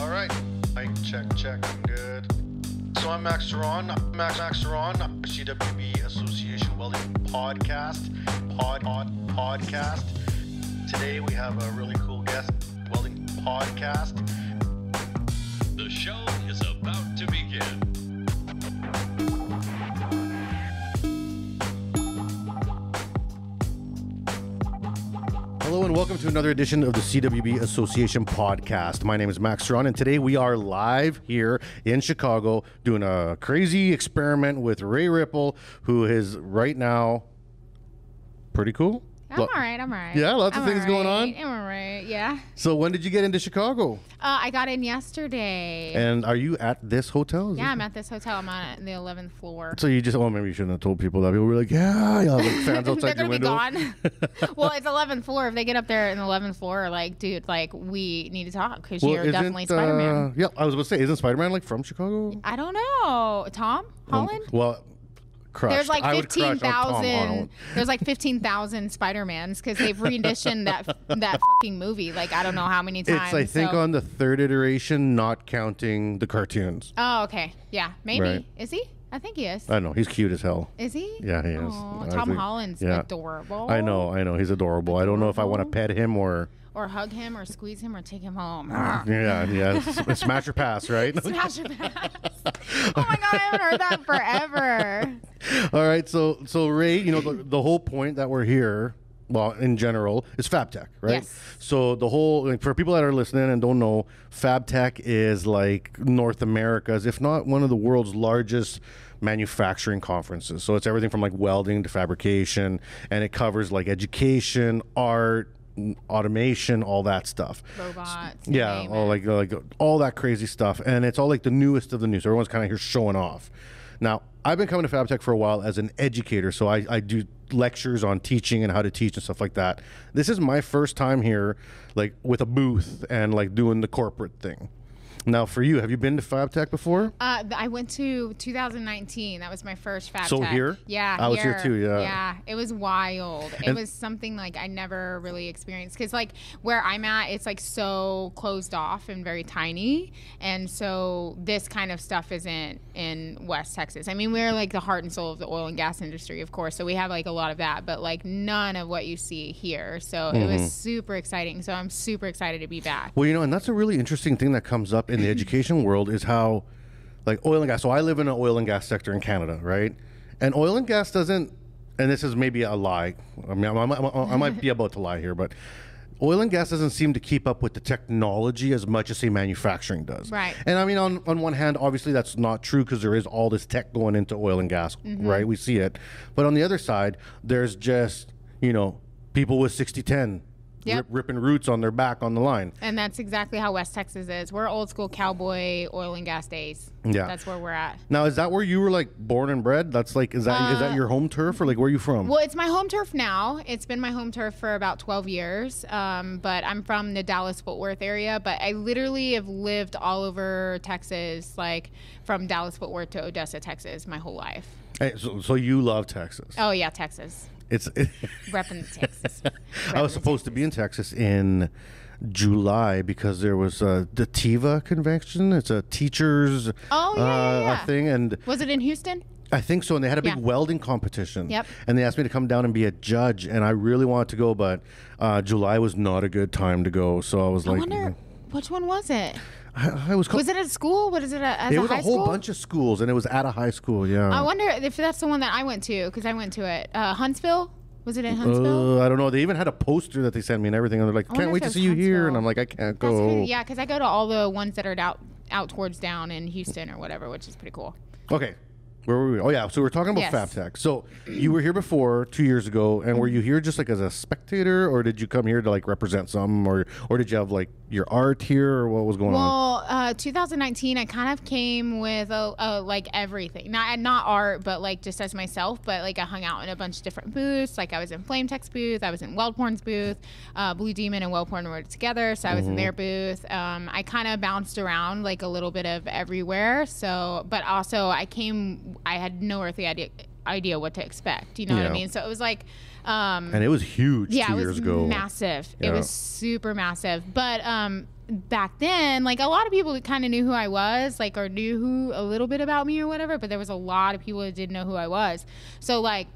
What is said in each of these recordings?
All right, mic check, I'm good. So I'm Max Ceron, Max Ceron, CWB Association Welding Podcast. Today we have a really cool guest, Welding Podcast. The show is about to begin. Hello and welcome to another edition of the CWB Association Podcast. My name is Max Ceron, and today we are live here in Chicago doing a crazy experiment with Rae Ripple, who is right now pretty cool. I'm all right. Yeah, lots of things going on. I'm all right, yeah. So when did you get into Chicago? I got in yesterday. And are you at this hotel? Yeah, I'm at this hotel. I'm on the 11th floor. So you just, maybe you shouldn't have told people that. People were like, yeah, like fans outside your window. They're going to be gone. Well, it's 11th floor. If they get up there in the 11th floor, like, dude, like, we need to talk because you're definitely Spider-Man. Yeah, I was going to say, isn't Spider-Man like from Chicago? I don't know. Tom Holland? Well, crushed. There's like 15,000. There's like 15,000 Spider-Mans because they've renditioned that fucking movie. Like I don't know how many times. It's I think on the third iteration, not counting the cartoons. Oh, okay, yeah, maybe. Right. Is he? I think he is. I know he's cute as hell. Is he? Yeah, he is. Oh, Tom Holland's adorable. I know. He's adorable. I don't know if I want to pet him or hug him or squeeze him or take him home. Yeah. Smash or pass, right? Smash or pass. Oh my God, I haven't heard that forever. All right, so Rae, the whole point that we're here, well, in general, is FabTech, right? Yes. So the whole, like, for people that are listening and don't know, FabTech is like North America's, if not one of the world's largest manufacturing conferences. So it's everything from like welding to fabrication, and it covers like education, art, automation, all that stuff. Robots. Yeah, all like all that crazy stuff, and it's all like the newest of the new. So everyone's kind of here showing off. Now, I've been coming to FabTech for a while as an educator, so I do lectures on teaching and how to teach and stuff like that. This is my first time here, like with a booth and like doing the corporate thing. Now, for you, have you been to FabTech before? I went to 2019. That was my first FabTech. So here? Yeah, I was here too, yeah. Yeah, it was wild. It was something like I never really experienced because like where I'm at, it's like so closed off and very tiny. And so this kind of stuff isn't in West Texas. I mean, we're like the heart and soul of the oil and gas industry, of course. So we have like a lot of that, but like none of what you see here. So it was super exciting. So I'm super excited to be back. Well, and that's a really interesting thing that comes up in the education world is how, like, oil and gas. So I live in an oil and gas sector in Canada, right? And oil and gas doesn't, and this is maybe a lie. I mean, I might be about to lie here, but oil and gas doesn't seem to keep up with the technology as much as, say, manufacturing does. Right. And I mean, on one hand, obviously that's not true because there is all this tech going into oil and gas, right? We see it. But on the other side, there's just, people with 60-10. Yep. Ripping roots on their back on the line. And that's exactly how West Texas is. We're old school cowboy oil and gas days. Yeah. That's where we're at. Now, is that where you were like born and bred? That's like, is that your home turf, or like where are you from? Well, it's my home turf now. It's been my home turf for about 12 years. But I'm from the Dallas-Fort Worth area. But I literally have lived all over Texas, like from Dallas-Fort Worth to Odessa, Texas, my whole life. Hey, so you love Texas? Oh yeah, Texas. Repping Texas. I was supposed to be in Texas in July because there was the TIVA convention. It's a teachers thing. And was it in Houston? I think so. And they had a big welding competition. Yep. And they asked me to come down and be a judge. And I really wanted to go, but July was not a good time to go. So I was like, wonder, which one was it? Was it at school? What is it at? It was a whole bunch of schools, and it was at a high school. Yeah. I wonder if that's the one that I went to because I went to it. Huntsville. Was it in Huntsville? I don't know. They even had a poster that they sent me and everything. And they're like, "Can't wait to see you here." And I'm like, "I can't go." Yeah, because I go to all the ones that are out towards down in Houston or whatever, which is pretty cool. Okay. Where were we? Oh, yeah. So we're talking about FabTech. So you were here before 2 years ago, and were you here just like as a spectator, or did you come here to like represent something, or did you have like your art here, or what was going on? Well, 2019, I kind of came with like everything, not art, but like just as myself. But like I hung out in a bunch of different booths. Like I was in Flame Tech's booth, I was in Weldporn's booth. Blue Demon and Weldporn were together, so I was in their booth. I kind of bounced around like a little bit of everywhere. So, but also I had no earthly idea what to expect. You know what I mean? So it was like, and it was huge 2 years ago. Massive. Yeah. It was super massive. But back then, like a lot of people kind of knew who I was, like, or knew a little bit about me or whatever. But there was a lot of people that didn't know who I was. So like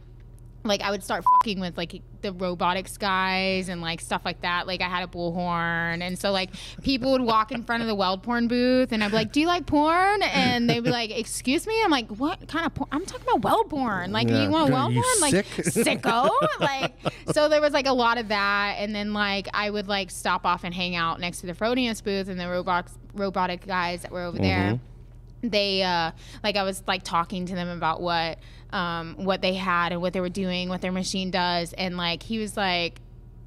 I would start fucking with like the robotics guys and like stuff like that. Like I had a bullhorn, and so like people would walk in front of the weld porn booth, and I'd be like, "Do you like porn?" And they'd be like, "Excuse me." I'm like, "What kind of porn?" I'm talking about weld porn. Like, you want weld porn? Like, sicko. Like, so there was like a lot of that, and then like I would like stop off and hang out next to the Frodius booth, and the robotic guys that were over there. They like I was like talking to them about what they had and what they were doing, what their machine does, and like he was like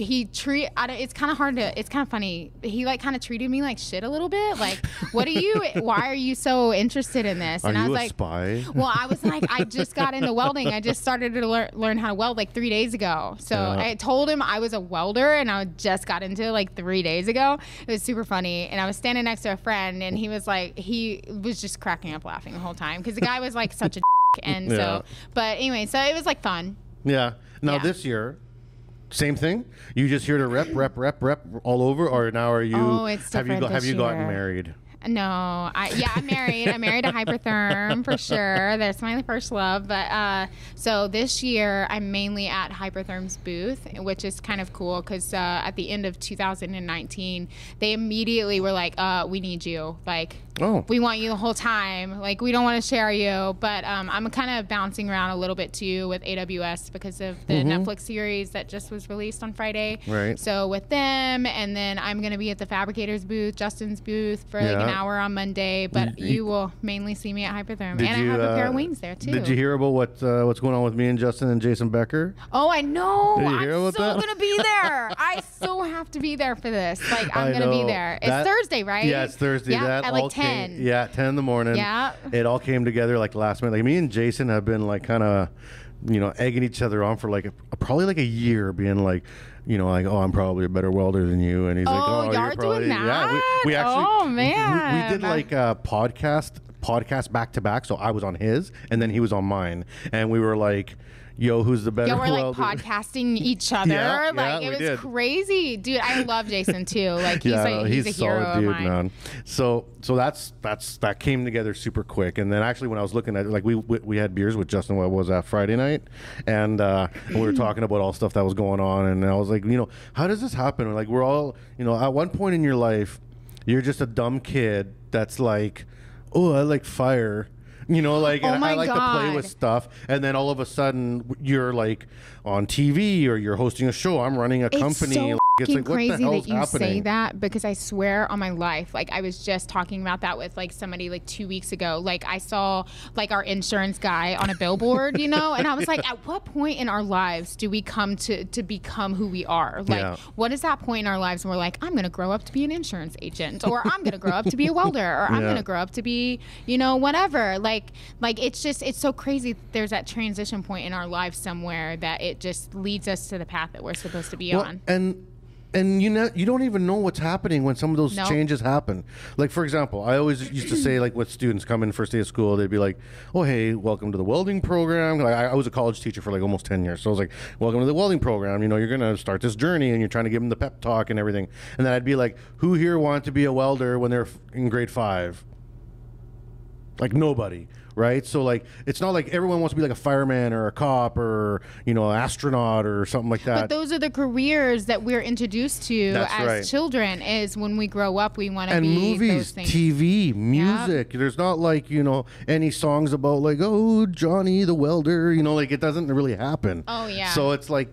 it's kind of funny. He like kind of treated me like shit a little bit. Like, why are you so interested in this? And I was like, spy? Well, I was like, I just got into welding. I just started to learn how to weld like 3 days ago. So I told him I was a welder and I just got into it like 3 days ago. It was super funny. And I was standing next to a friend, and he was just cracking up laughing the whole time because the guy was like such a and so, but anyway, so it was like fun. Yeah. Now this year, same thing. You just here to rep all over, or now are you? Oh, it's different. Have you gotten married? No, I'm married. I'm married to Hypertherm for sure. That's my first love. But so this year I'm mainly at Hypertherm's booth, which is kind of cool because at the end of 2019, they immediately were like, "We need you. Like, we want you the whole time. Like, we don't want to share you." But I'm kind of bouncing around a little bit too with AWS because of the Netflix series that just was released on Friday. Right. So with them, and then I'm gonna be at the Fabricators booth, Justin's booth for like an hour on Monday, but you will mainly see me at Hypertherm, and I have a pair of wings there too. Did you hear about what's going on with me and Justin and Jason Becker? Oh, I know. Did you hear about that? I'm so gonna be there. I so have to be there for this. Like, I'm gonna be there. It's Thursday, right? Yeah, it's Thursday. Yeah, that at like 10. 10 in the morning. Yeah. It all came together like last minute. Like me and Jason have been like kind of, egging each other on for like probably like a year, being like, like, "Oh, I'm probably a better welder than you," and he's like, "Oh, you're probably doing that." Yeah, we actually, oh man, we did like a podcast back to back. So I was on his, and then he was on mine, and we were like, "Yo, who's the better welder?" Yeah, we're like podcasting each other. It was crazy, dude. I love Jason too. Like he's a hero solid dude, of mine. Man. So that came together super quick. And then actually when I was looking at it, like we had beers with Justin, what was that, Friday night, and we were talking about all stuff that was going on, and I was like, how does this happen? Like we're all, at one point in your life, you're just a dumb kid that's like, "Oh, I like fire." Like, and I like to play with stuff, and then all of a sudden you're like on TV or you're hosting a show. I'm running a company. It's like, crazy what the hell's that you happening? say that, because I swear on my life, like I was just talking about that with like somebody like 2 weeks ago. Like I saw like our insurance guy on a billboard, and I was like, at what point in our lives do we come to become who we are? Like, what is that point in our lives when we're like, I'm going to grow up to be an insurance agent, or I'm going to grow up to be a welder, or I'm going to grow up to be, whatever. Like it's so crazy. There's that transition point in our lives somewhere that it just leads us to the path that we're supposed to be on. And you don't even know what's happening when some of those changes happen. Like, for example, I always used to say, like, with students come in first day of school, they'd be like, "Oh, hey, welcome to the welding program." Like, I was a college teacher for like almost 10 years. So I was like, "Welcome to the welding program. You're going to start this journey," and you're trying to give them the pep talk and everything. And then I'd be like, "Who here wanted to be a welder when they're in grade 5? Like, nobody. Right? So like, it's not like everyone wants to be like a fireman or a cop or, an astronaut or something like that. But those are the careers that we're introduced to as children, is when we grow up, we want to be movies, those things. TV, music. There's not like, any songs about like, "Oh, Johnny the welder," like it doesn't really happen. Oh yeah. So it's like,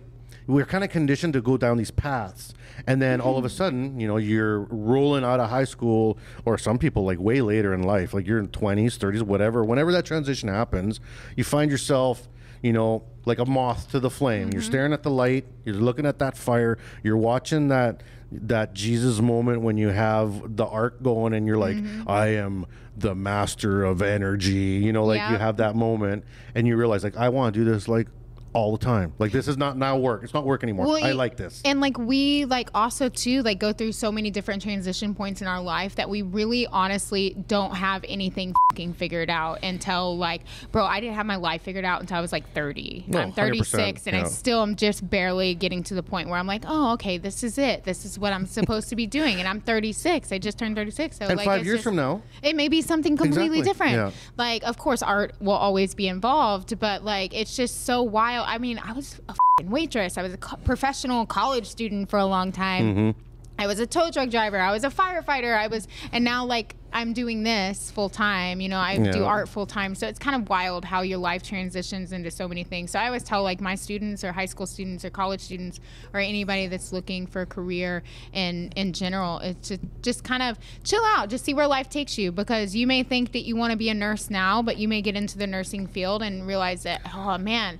we're kind of conditioned to go down these paths. And then all of a sudden, you're rolling out of high school, or some people like way later in life, like you're in 20s, 30s, whatever. Whenever that transition happens, you find yourself, like a moth to the flame. You're staring at the light. You're looking at that fire. You're watching that Jesus moment when you have the arc going, and you're like, "I am the master of energy." You have that moment, and you realize, like, I want to do this like all the time. Like, this is not now work. It's not work anymore. Well, I like this. And like we like also too like go through so many different transition points in our life that we really honestly don't have anything fucking figured out until like, bro, I didn't have my life figured out until I was like 30. No, I'm 36 and yeah. I still am just barely getting to the point where I'm like, oh, okay, this is it. This is what I'm supposed to be doing. And I'm 36. I just turned 36. So And like 5 years from now, it may be something completely Exactly, different. yeah. Like, of course, art will always be involved, but like, it's just so wild. I mean, I was a waitress. I was a professional college student for a long time. Mm-hmm. I was a tow truck driver. I was a firefighter. And now like I'm doing this full time. You know, I do art full time. So it's kind of wild how your life transitions into so many things. So I always tell like my students or high school students or college students or anybody that's looking for a career in general, it's to just kind of chill out, just see where life takes you, because you may think that you want to be a nurse now, but you may get into the nursing field and realize that, oh man,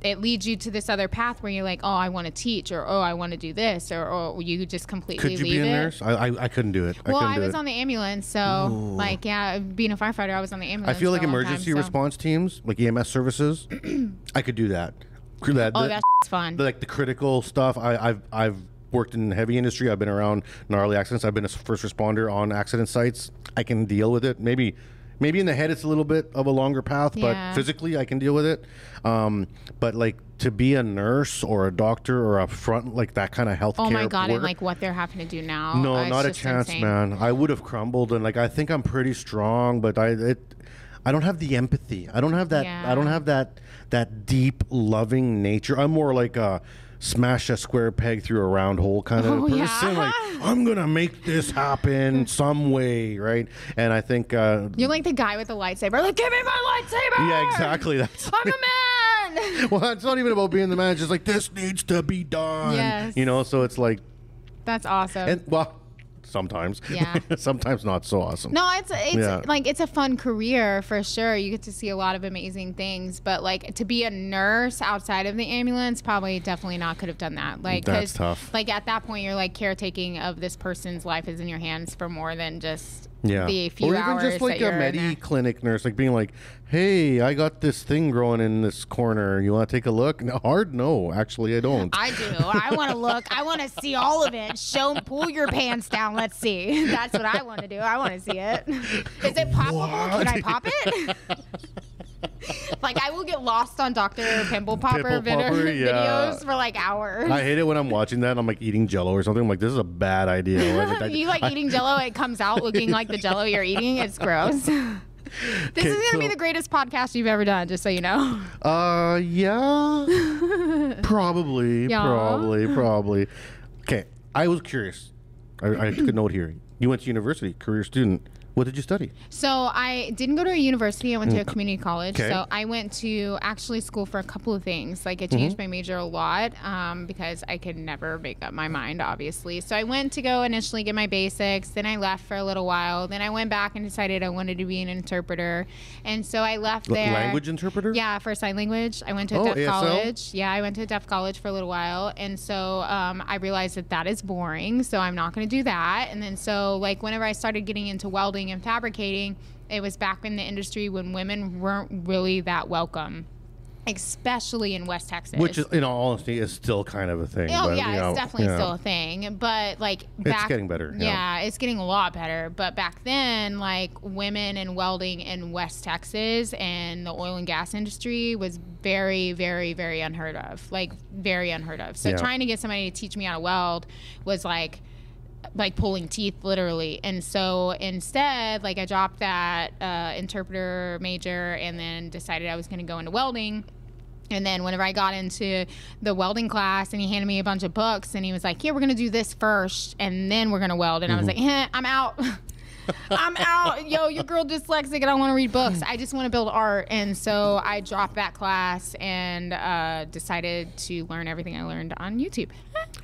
it leads you to this other path where you're like, oh, I want to teach, or oh, I want to do this, or you just completely could you leave be a it. nurse? I couldn't do it. Well, I was on the ambulance, so like, yeah, being a firefighter, I was on the ambulance. I feel like for a long emergency time, so. response teams, like EMS services, I could do that. That's fun. Like the critical stuff. I've worked in heavy industry. I've been around gnarly accidents. I've been a first responder on accident sites. I can deal with it. Maybe in the head it's a little bit of a longer path, but physically I can deal with it. But like to be a nurse or a doctor or a front, like that kind of healthcare. Oh my God, work, and like what they're having to do now. no, it's not a just chance, insane. man. I would have crumbled, and like I think I'm pretty strong, but I don't have the empathy. I don't have that. Yeah. I don't have that deep, loving nature. I'm more like a smash a square peg through a round hole kind of person. yeah. Like, I'm gonna make this happen some way, right? And I think You're like the guy with the lightsaber. Like, give me my lightsaber. yeah, exactly. That's I'm a man. well, it's not even about being the man. It's just like this needs to be done. Yes. You know, so it's like, That's awesome. and well, sometimes, Yeah. sometimes not so awesome. No, it's Yeah. like it's a fun career for sure. You get to see a lot of amazing things, but like to be a nurse outside of the ambulance, probably definitely not could have done that. Like That's 'cause, tough. Like at that point, you're like caretaking of this person's life is in your hands for more than just Yeah. the few or even hours just like that a you're in there. clinic nurse, like being like, hey, I got this thing growing in this corner. You want to take a look? No, hard? No, actually, I don't. I do. I want to look. I want to see all of it. Pull your pants down. Let's see. That's what I want to do. I want to see it. Is it poppable? Can I pop it? Like I will get lost on Dr. Pimple Popper, Pimple Popper, yeah. videos for like hours. I hate it when I'm watching that and I'm like eating Jello or something. I'm like, this is a bad idea. You like eating Jello? It comes out looking like the Jello you're eating. It's gross. This is gonna be the greatest podcast you've ever done, just so you know. Yeah. Probably. Yeah. Probably. Okay. I was curious. I took a note here. You went to university, career student. What did you study? So I didn't go to a university. I went to a community college. Okay. So I went to actually school for a couple of things. Like I changed my major a lot because I could never make up my mind, obviously. So I went to go initially get my basics. Then I left for a little while. Then I went back and decided I wanted to be an interpreter. And so I left there. Language interpreter? Yeah, for sign language. I went to a deaf ASL? college. Yeah, I went to a deaf college for a little while. And so I realized that is boring. So I'm not going to do that. And then so like whenever I started getting into welding and fabricating, it was back in the industry when women weren't really that welcome, especially in West Texas. Which is, in all honesty, is still kind of a thing. Oh but, yeah, you know, it's definitely yeah. still a thing. But like back, It's getting better. Yeah, it's getting a lot better. But back then, like women in welding in West Texas and the oil and gas industry was very, very, very unheard of. Like very unheard of. So Yeah. trying to get somebody to teach me how to weld was like pulling teeth literally. And so instead, like I dropped that interpreter major and then decided I was going to go into welding. And then whenever I got into the welding class and he handed me a bunch of books and he was like, here, we're going to do this first and then we're going to weld. And I was like, I'm out. I'm out. Yo, your girl dyslexic. I don't want to read books. I just want to build art. And so I dropped that class and decided to learn everything I learned on YouTube.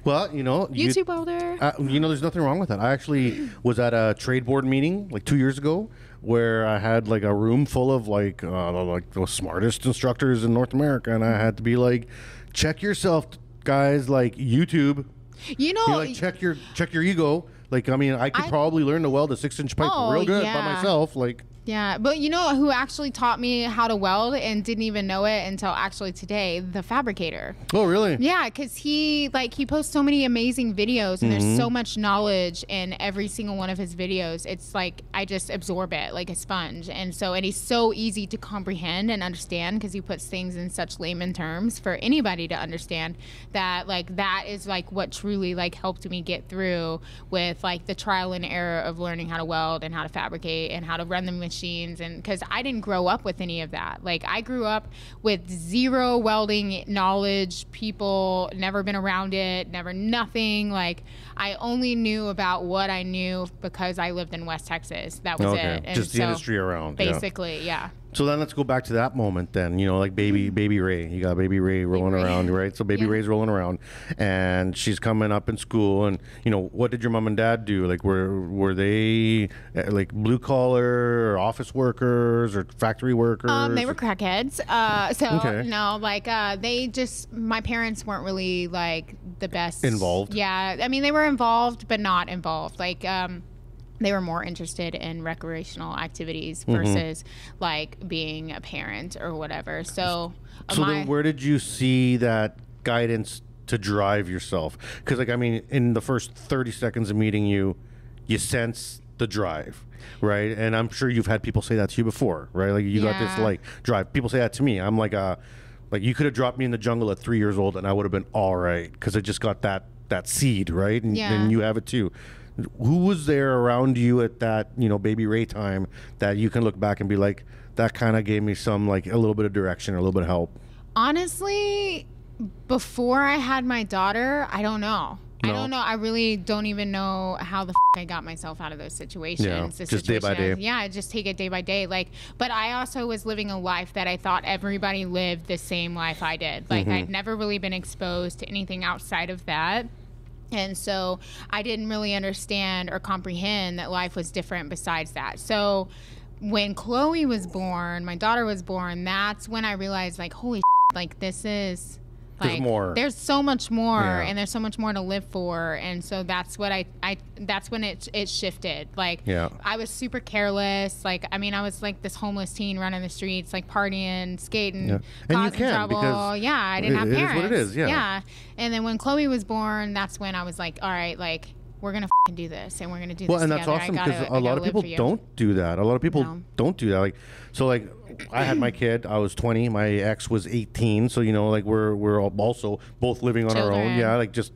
Well, you know, YouTube welder. you know, there's nothing wrong with that. I actually was at a trade board meeting like 2 years ago where I had like a room full of like the smartest instructors in North America, and I had to be like, check yourself, guys. Like YouTube, You know, like check your ego. Like, I mean, I could probably learn to weld a 6-inch pipe Oh, real good by yeah. myself. Like, Yeah, but you know who actually taught me how to weld and didn't even know it until actually today? The fabricator. Oh, really? Yeah, because he posts so many amazing videos, and there's so much knowledge in every single one of his videos. It's like I just absorb it like a sponge, and he's so easy to comprehend and understand because he puts things in such layman terms for anybody to understand. That is like what truly like helped me get through with like the trial and error of learning how to weld and how to fabricate and how to run the machines. And because I didn't grow up with any of that. Like I grew up with zero welding knowledge, people, never been around it, nothing. Like I only knew about what I knew because I lived in West Texas. That was it. And just the industry around. Basically, yeah. So then let's go back to that moment then, you know, like baby Rae. You got baby Rae rolling around, right? So baby Rae's rolling around and she's coming up in school, and, you know, what did your mom and dad do? Like were they like blue collar or office workers or factory workers? They were crackheads. No, like my parents weren't really like the best. Involved? Yeah. I mean, they were involved, but not involved. Like, they were more interested in recreational activities versus like being a parent or whatever. So then where did you see that guidance to drive yourself? Because like, I mean, in the first 30 seconds of meeting you, you sense the drive, right? And I'm sure you've had people say that to you before, right? Like you got this like drive. People say that to me. I'm like you could have dropped me in the jungle at 3 years old and I would have been all right because I just got that seed, right? And you have it too. Who was there around you at that, you know, baby Rae time that you can look back and be like, that kind of gave me some, like, a little bit of direction or a little bit of help? Honestly, before I had my daughter, I don't know. No. I don't know. I really don't even know how the I got myself out of those situations. Yeah, just day by day. Yeah, I just take it day by day. Like, but I also was living a life that I thought everybody lived the same life I did. Like, I'd never really been exposed to anything outside of that. And so I didn't really understand or comprehend that life was different besides that. So when Chloe was born, my daughter was born, that's when I realized, like, holy shit, like, this is... Like, there's more. There's so much more, and there's so much more to live for, and so that's what that's when it shifted. Like, I was super careless. Like, I mean, I was like this homeless teen running the streets, like partying, skating, causing trouble. I didn't have parents. It is what it is. Yeah. And then when Chloe was born, that's when I was like, all right, like, we're gonna do this, and we're gonna do this and together. that's awesome because a lot of people don't do that. A lot of people don't do that. Like, so like. I had my kid. I was 20. My ex was 18. So, you know, like we're also both living on our own. Yeah, like just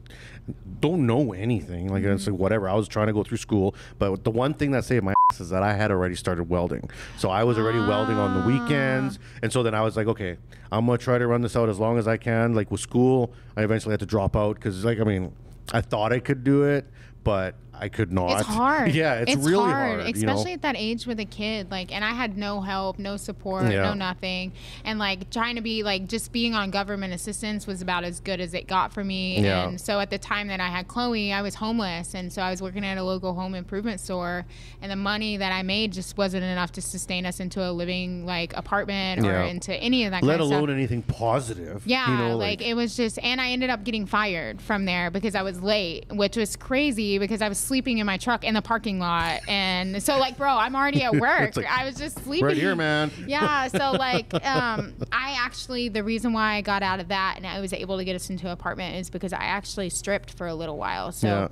don't know anything. Like it's like whatever. I was trying to go through school, but the one thing that saved my ass is that I had already started welding. So I was already welding on the weekends, and so then I was like, okay, I'm gonna try to run this out as long as I can. Like with school, I eventually had to drop out because, like, I mean, I thought I could do it, but I could not. It's hard. Yeah, it's really hard. Especially at that age with a kid. Like, and I had no help, no support, no nothing. And like trying to be like, just being on government assistance was about as good as it got for me. Yeah. And so at the time that I had Chloe, I was homeless. And so I was working at a local home improvement store. And the money that I made just wasn't enough to sustain us into a living like apartment or into any of that kind of stuff. Let alone anything positive. Yeah, you know, like it was just, and I ended up getting fired from there because I was late, which was crazy because I was sleeping in my truck in the parking lot. And so like, bro, I'm already at work. Like, I was just sleeping. Right here, man. Yeah. So like, I actually, the reason why I got out of that and I was able to get us into an apartment is because I actually stripped for a little while. So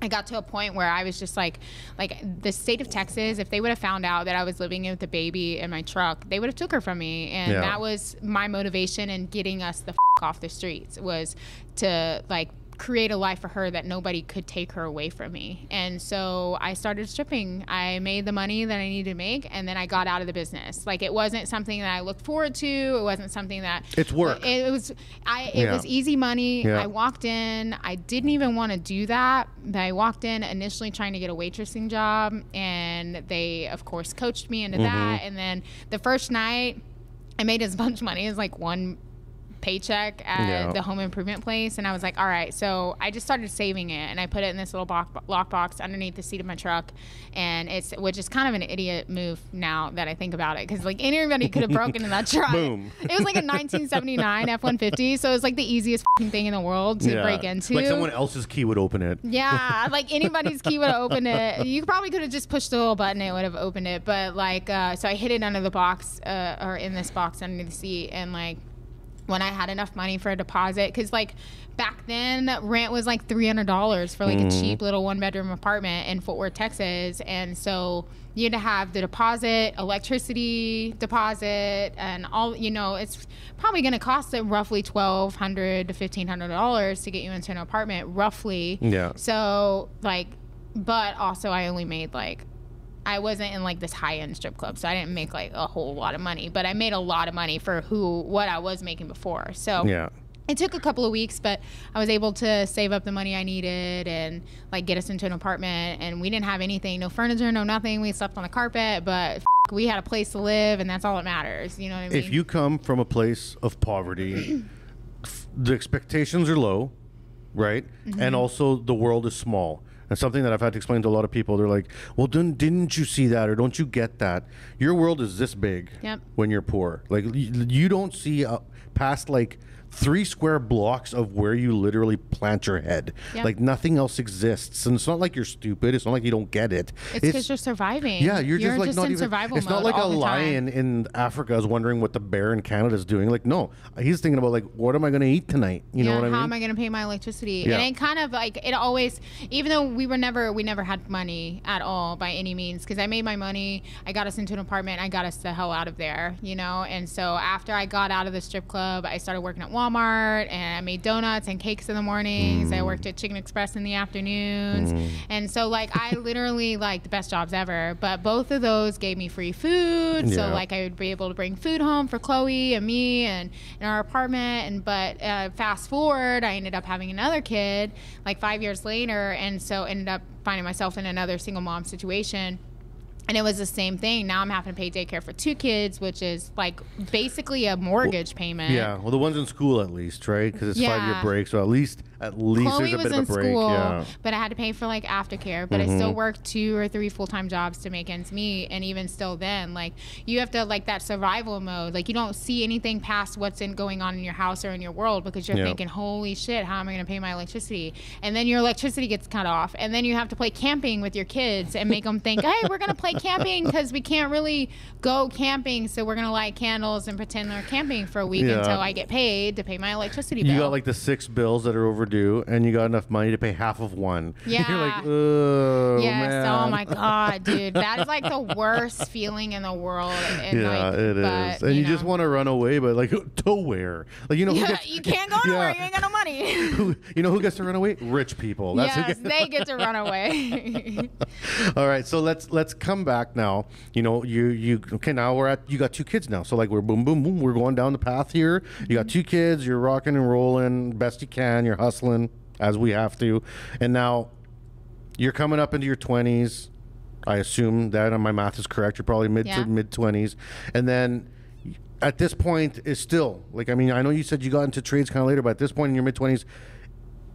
I got to a point where I was just like the state of Texas, if they would have found out that I was living with a baby in my truck, they would have took her from me. And that was my motivation in getting us the off the streets, was to like create a life for her that nobody could take her away from me. And so I started stripping. I made the money that I needed to make, and then I got out of the business. Like, it wasn't something that I looked forward to. It wasn't something that it's work. It was easy money. I walked in. I didn't even want to do that. But I walked in initially trying to get a waitressing job, and they of course coached me into that. And then the first night I made as much money as like one paycheck at the home improvement place, and I was like, all right. So I just started saving it, and I put it in this little lockbox underneath the seat of my truck, and which is kind of an idiot move now that I think about it, because like anybody could have broken in that truck. Boom. It was like a 1979 F-150, so it was like the easiest thing in the world to break into. Like someone else's key would open it. Yeah, like anybody's key would have opened it. You probably could have just pushed the little button, it would have opened it. But like, so I hid it under the box, or in this box under the seat, and like, when I had enough money for a deposit, because like back then rent was like $300 for like a cheap little 1-bedroom apartment in Fort Worth, Texas, and so you had to have the deposit, electricity deposit, and all. You know, it's probably going to cost roughly $1,200 to $1,500 to get you into an apartment, roughly. Yeah. So like, but also I only made like, I wasn't in like this high-end strip club, so I didn't make like a whole lot of money, but I made a lot of money for what I was making before. So yeah, it took a couple of weeks, but I was able to save up the money I needed and like get us into an apartment. And we didn't have anything, no furniture, no nothing. We slept on the carpet, but we had a place to live, and that's all that matters. You know what I mean? If you come from a place of poverty, the expectations are low, right? And also the world is small. And something that I've had to explain to a lot of people, they're like, well, didn't you see that, or don't you get that? Your world is this big when you're poor. Like, you don't see past like 3 square blocks of where you literally plant your head. Like nothing else exists. And it's not like you're stupid. It's not like you don't get it. It's because you're surviving. Yeah, you're just like not in even survival it's not mode like a all the lion time. in Africa is wondering what the bear in Canada is doing. Like, no, he's thinking about like, what am I going to eat tonight? You know what I mean? How am I going to pay my electricity? And it kind of like, it always, even though we never had money at all by any means, because I made my money, I got us into an apartment, I got us the hell out of there, you know? And so after I got out of the strip club, I started working at Walmart, and I made donuts and cakes in the mornings. I worked at Chicken Express in the afternoons. And so like, I literally like the best jobs ever, but both of those gave me free food. So like, I would be able to bring food home for Chloe and me and in our apartment. But fast forward, I ended up having another kid like 5 years later. And so ended up finding myself in another single mom situation. And it was the same thing. Now I'm having to pay daycare for 2 kids, which is like basically a mortgage payment. Yeah, well, the one's in school at least, right? Because it's 5-year break, so at least Chloe there's a was bit in of a break. school, Yeah. but I had to pay for like aftercare. But I still worked 2 or 3 full-time jobs to make ends meet. And even still then, like, you have to like that survival mode. Like, you don't see anything past what's going on in your house or in your world, because you're thinking, holy shit, how am I going to pay my electricity? And then your electricity gets cut off. And then you have to play camping with your kids and make them think, hey, we're going to play camping because we can't really go camping. So we're going to light candles and pretend they're camping for a week until I get paid to pay my electricity bill. You got like the 6 bills that are overdue, and you got enough money to pay half of one. Yeah. You're like, oh, yes. man. Oh my God, dude. That is like the worst feeling in the world. And yeah, like, it is. And you just want to run away, but like, to where? Like, you know, who gets, you can't go nowhere. You ain't got no money. You know who gets to run away? Rich people. That's yes, they get to run away. All right, so let's come back now. You know, you okay? Now you got 2 kids now. So like, we're boom, boom, boom. We're going down the path here. You got 2 kids. You're rocking and rolling best you can. You're hustling as we have to, and now you're coming up into your 20s. I assume that my math is correct. You're probably mid 20s, and then at this point is still like, I mean, I know you said you got into trades kind of later, but at this point in your mid 20s,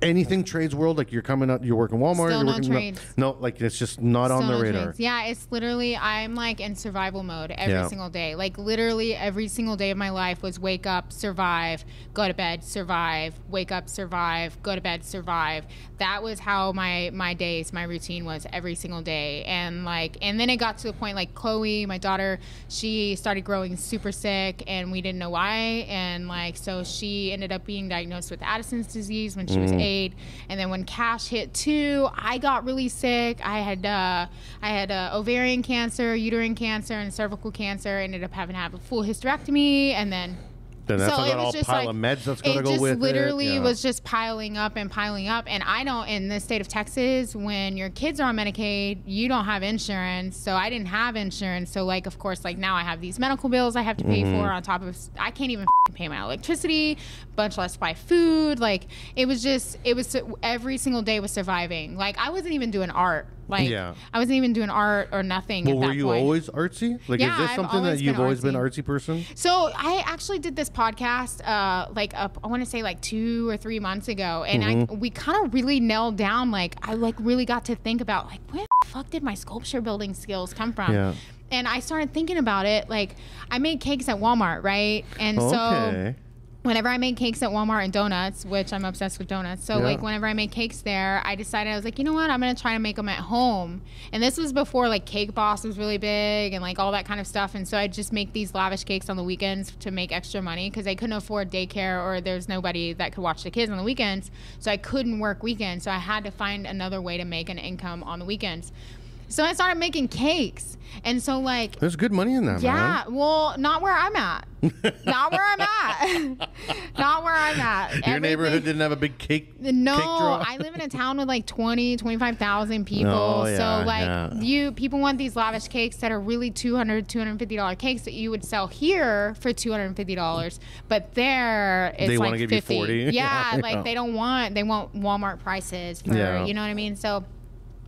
anything trades world, like you're coming up, you're working Walmart, Still you're no working trades. no, like it's just not on the radar. Trades. Yeah, it's literally, I'm like in survival mode every single day. Like literally every single day of my life was wake up, survive, go to bed, survive, wake up, survive, go to bed, survive. That was how my days, my routine was every single day. And like, and then it got to the point like Chloe, my daughter, she started growing super sick and we didn't know why. And like, so she ended up being diagnosed with Addison's disease when she was 8. And then when Cash hit 2, I got really sick. I had ovarian cancer, uterine cancer, and cervical cancer. Ended up having to have a full hysterectomy, and then that's so got it was all just pile like, of meds that's going to it go just with literally it. was just piling up. And I don't, in the state of Texas, when your kids are on Medicaid, you don't have insurance. So I didn't have insurance. So like, of course, like now I have these medical bills I have to pay for on top of, I can't even pay my electricity, much less buy food. Like it was every single day was surviving. Like I wasn't even doing art Like, I wasn't even doing art or nothing at that point. Were you always artsy? Like, is this something that you've always been artsy person? So I actually did this podcast, I want to say like 2 or 3 months ago. And we kind of really nailed down, like, I like really got to think about, like, where the fuck did my sculpture building skills come from? Yeah. And I started thinking about it. Like, I made cakes at Walmart, right? And so whenever I made cakes at Walmart and donuts, which I'm obsessed with donuts. So like whenever I made cakes there, I decided, I was like, you know what? I'm going to try to make them at home. And this was before like Cake Boss was really big and like all that kind of stuff. And so I'd just make these lavish cakes on the weekends to make extra money because I couldn't afford daycare or there's nobody that could watch the kids on the weekends. So I couldn't work weekends. So I had to find another way to make an income on the weekends. So I started making cakes. And so, like... There's good money in that, man. Well, not where I'm at. Not where I'm at. Not where I'm at. Your neighborhood didn't have a big cake draw? I live in a town with like 20, 25,000 people. So, like, people want these lavish cakes that are really $200, $250 cakes that you would sell here for $250. But there, it's like give 50. You 40. Yeah, like, they want Walmart prices for, you know what I mean? So...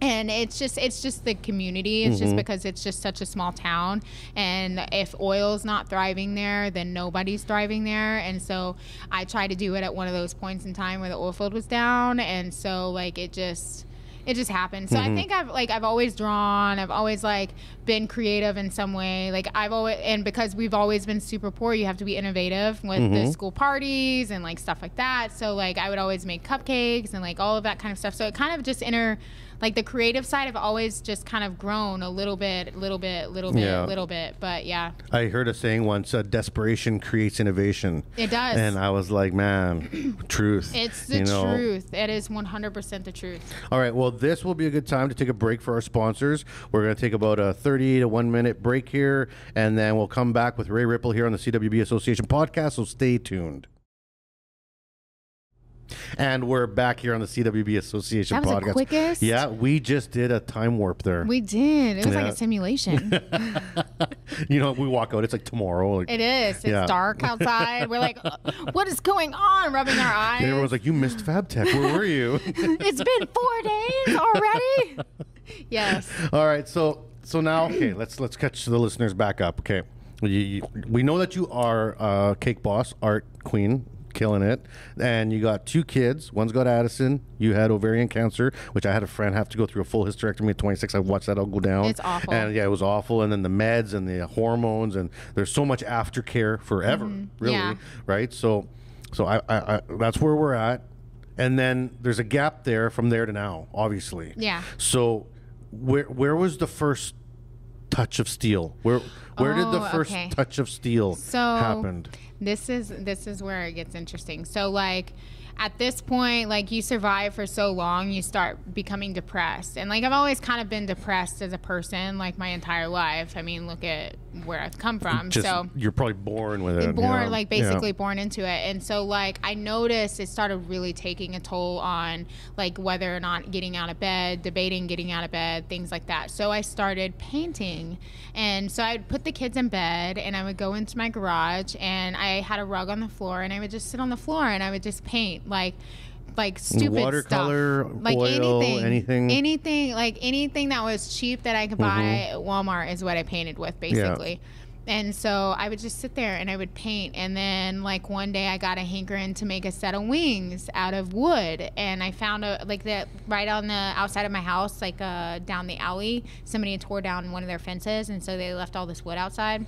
And it's just the community. It's just because it's just such a small town. And if oil's not thriving there, then nobody's thriving there. And so I tried to do it at one of those points in time where the oil field was down. And so like it just happened. So I think I've always drawn. I've always like been creative in some way. Like and because we've always been super poor, you have to be innovative with the school parties and like stuff like that. So like I would always make cupcakes and like all of that kind of stuff. So it kind of just like the creative side have always just kind of grown a little bit. But yeah. I heard a saying once, desperation creates innovation. It does. And I was like, man, truth. It's the truth. It is 100% the truth. All right. Well, this will be a good time to take a break for our sponsors. We're going to take about a 30 to 1 minute break here, and then we'll come back with Rae Ripple here on the CWB Association podcast, so stay tuned. And we're back here on the CWB Association podcast. That was the quickest. Yeah, we just did a time warp there. We did. It was like a simulation. You know, we walk out, it's like tomorrow. Like, it is. It's dark outside. We're like, what is going on? Rubbing our eyes. And everyone's like, you missed FabTech. Where were you? It's been 4 days already. Yes. All right. So now, okay, let's catch the listeners back up. Okay. We know that you are a cake boss, art queen, killing it, and you got 2 kids. One's got Addison. You had ovarian cancer, which I had a friend have to go through a full hysterectomy at 26. I watched that all go down. It's awful. And yeah, it was awful. And then the meds and the hormones, and there's so much aftercare forever, really, right? So I that's where we're at. And then there's a gap there from there to now, obviously. Yeah. So where was the first touch of steel? Where did the first touch of steel happen? This is where it gets interesting. So like at this point, like you survive for so long, you start becoming depressed. And like I've always kind of been depressed as a person, like my entire life. I mean, look at where I've come from. So you're probably born with it. Like basically born into it. And so like I noticed it started really taking a toll on like whether or not getting out of bed, debating getting out of bed, things like that. So I started painting. And so I'd put the kids in bed and I would go into my garage and I had a rug on the floor and I would just sit on the floor and I would just paint like stupid watercolor, stuff. Like oil, anything like anything that was cheap that I could buy at Walmart is what I painted with basically. Yeah. And so I would just sit there and I would paint. And then like one day I got a hankering to make a set of wings out of wood. And I found that right on the outside of my house, like down the alley, somebody had tore down one of their fences. And so they left all this wood outside.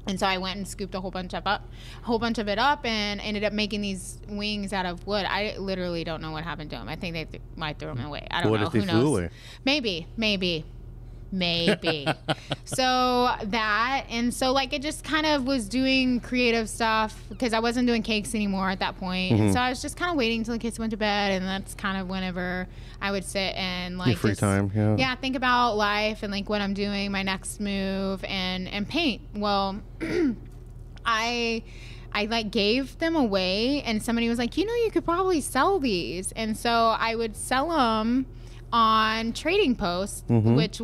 And so I went and scooped a whole bunch of it up and ended up making these wings out of wood. I literally don't know what happened to them. I think they might throw them away. I don't know. What if they flew away? Maybe. So that, and so like it just kind of was doing creative stuff because I wasn't doing cakes anymore at that point. And so I was just kind of waiting until the kids went to bed, and that's kind of whenever I would sit and like your free time, think about life and like what I'm doing, my next move, and paint. Well, I like gave them away, and somebody was like, you could probably sell these. And so I would sell them on Trading Post, which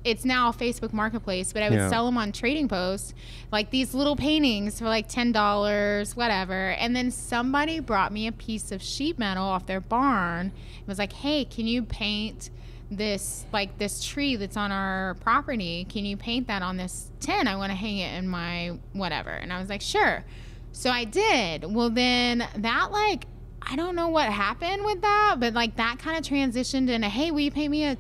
it's now a Facebook Marketplace, but I would sell them on Trading Post, like these little paintings for like $10, whatever. And then somebody brought me a piece of sheet metal off their barn. It was like, hey, can you paint this tree that's on our property. Can you paint that on this tin? I want to hang it in my whatever. And I was like, sure. So I did. Well, then that like, I don't know what happened with that, but like that kind of transitioned into, hey, will you paint me a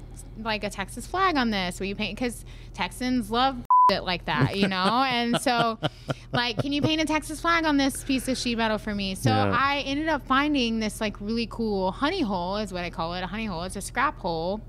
Texas flag on this? Will you paint? Because Texans love it like that, you know? And so like, can you paint a Texas flag on this piece of sheet metal for me? So I ended up finding this like really cool honey hole is what I call it. A honey hole. It's a scrap hole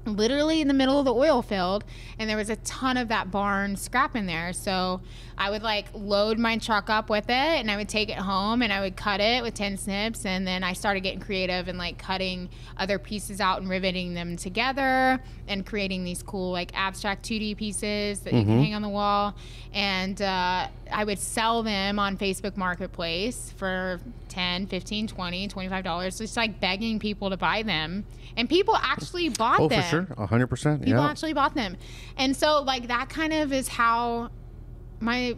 literally in the middle of the oil field, and there was a ton of that barn scrap in there. So I would like load my truck up with it, and I would take it home and I would cut it with tin snips, and then I started getting creative and like cutting other pieces out and riveting them together and creating these cool like abstract 2D pieces that you can hang on the wall. And I would sell them on Facebook Marketplace for $10, $15, $20, $25, just like begging people to buy them. And people actually bought them. Oh, for sure. 100%. People actually bought them. And so like that kind of is how my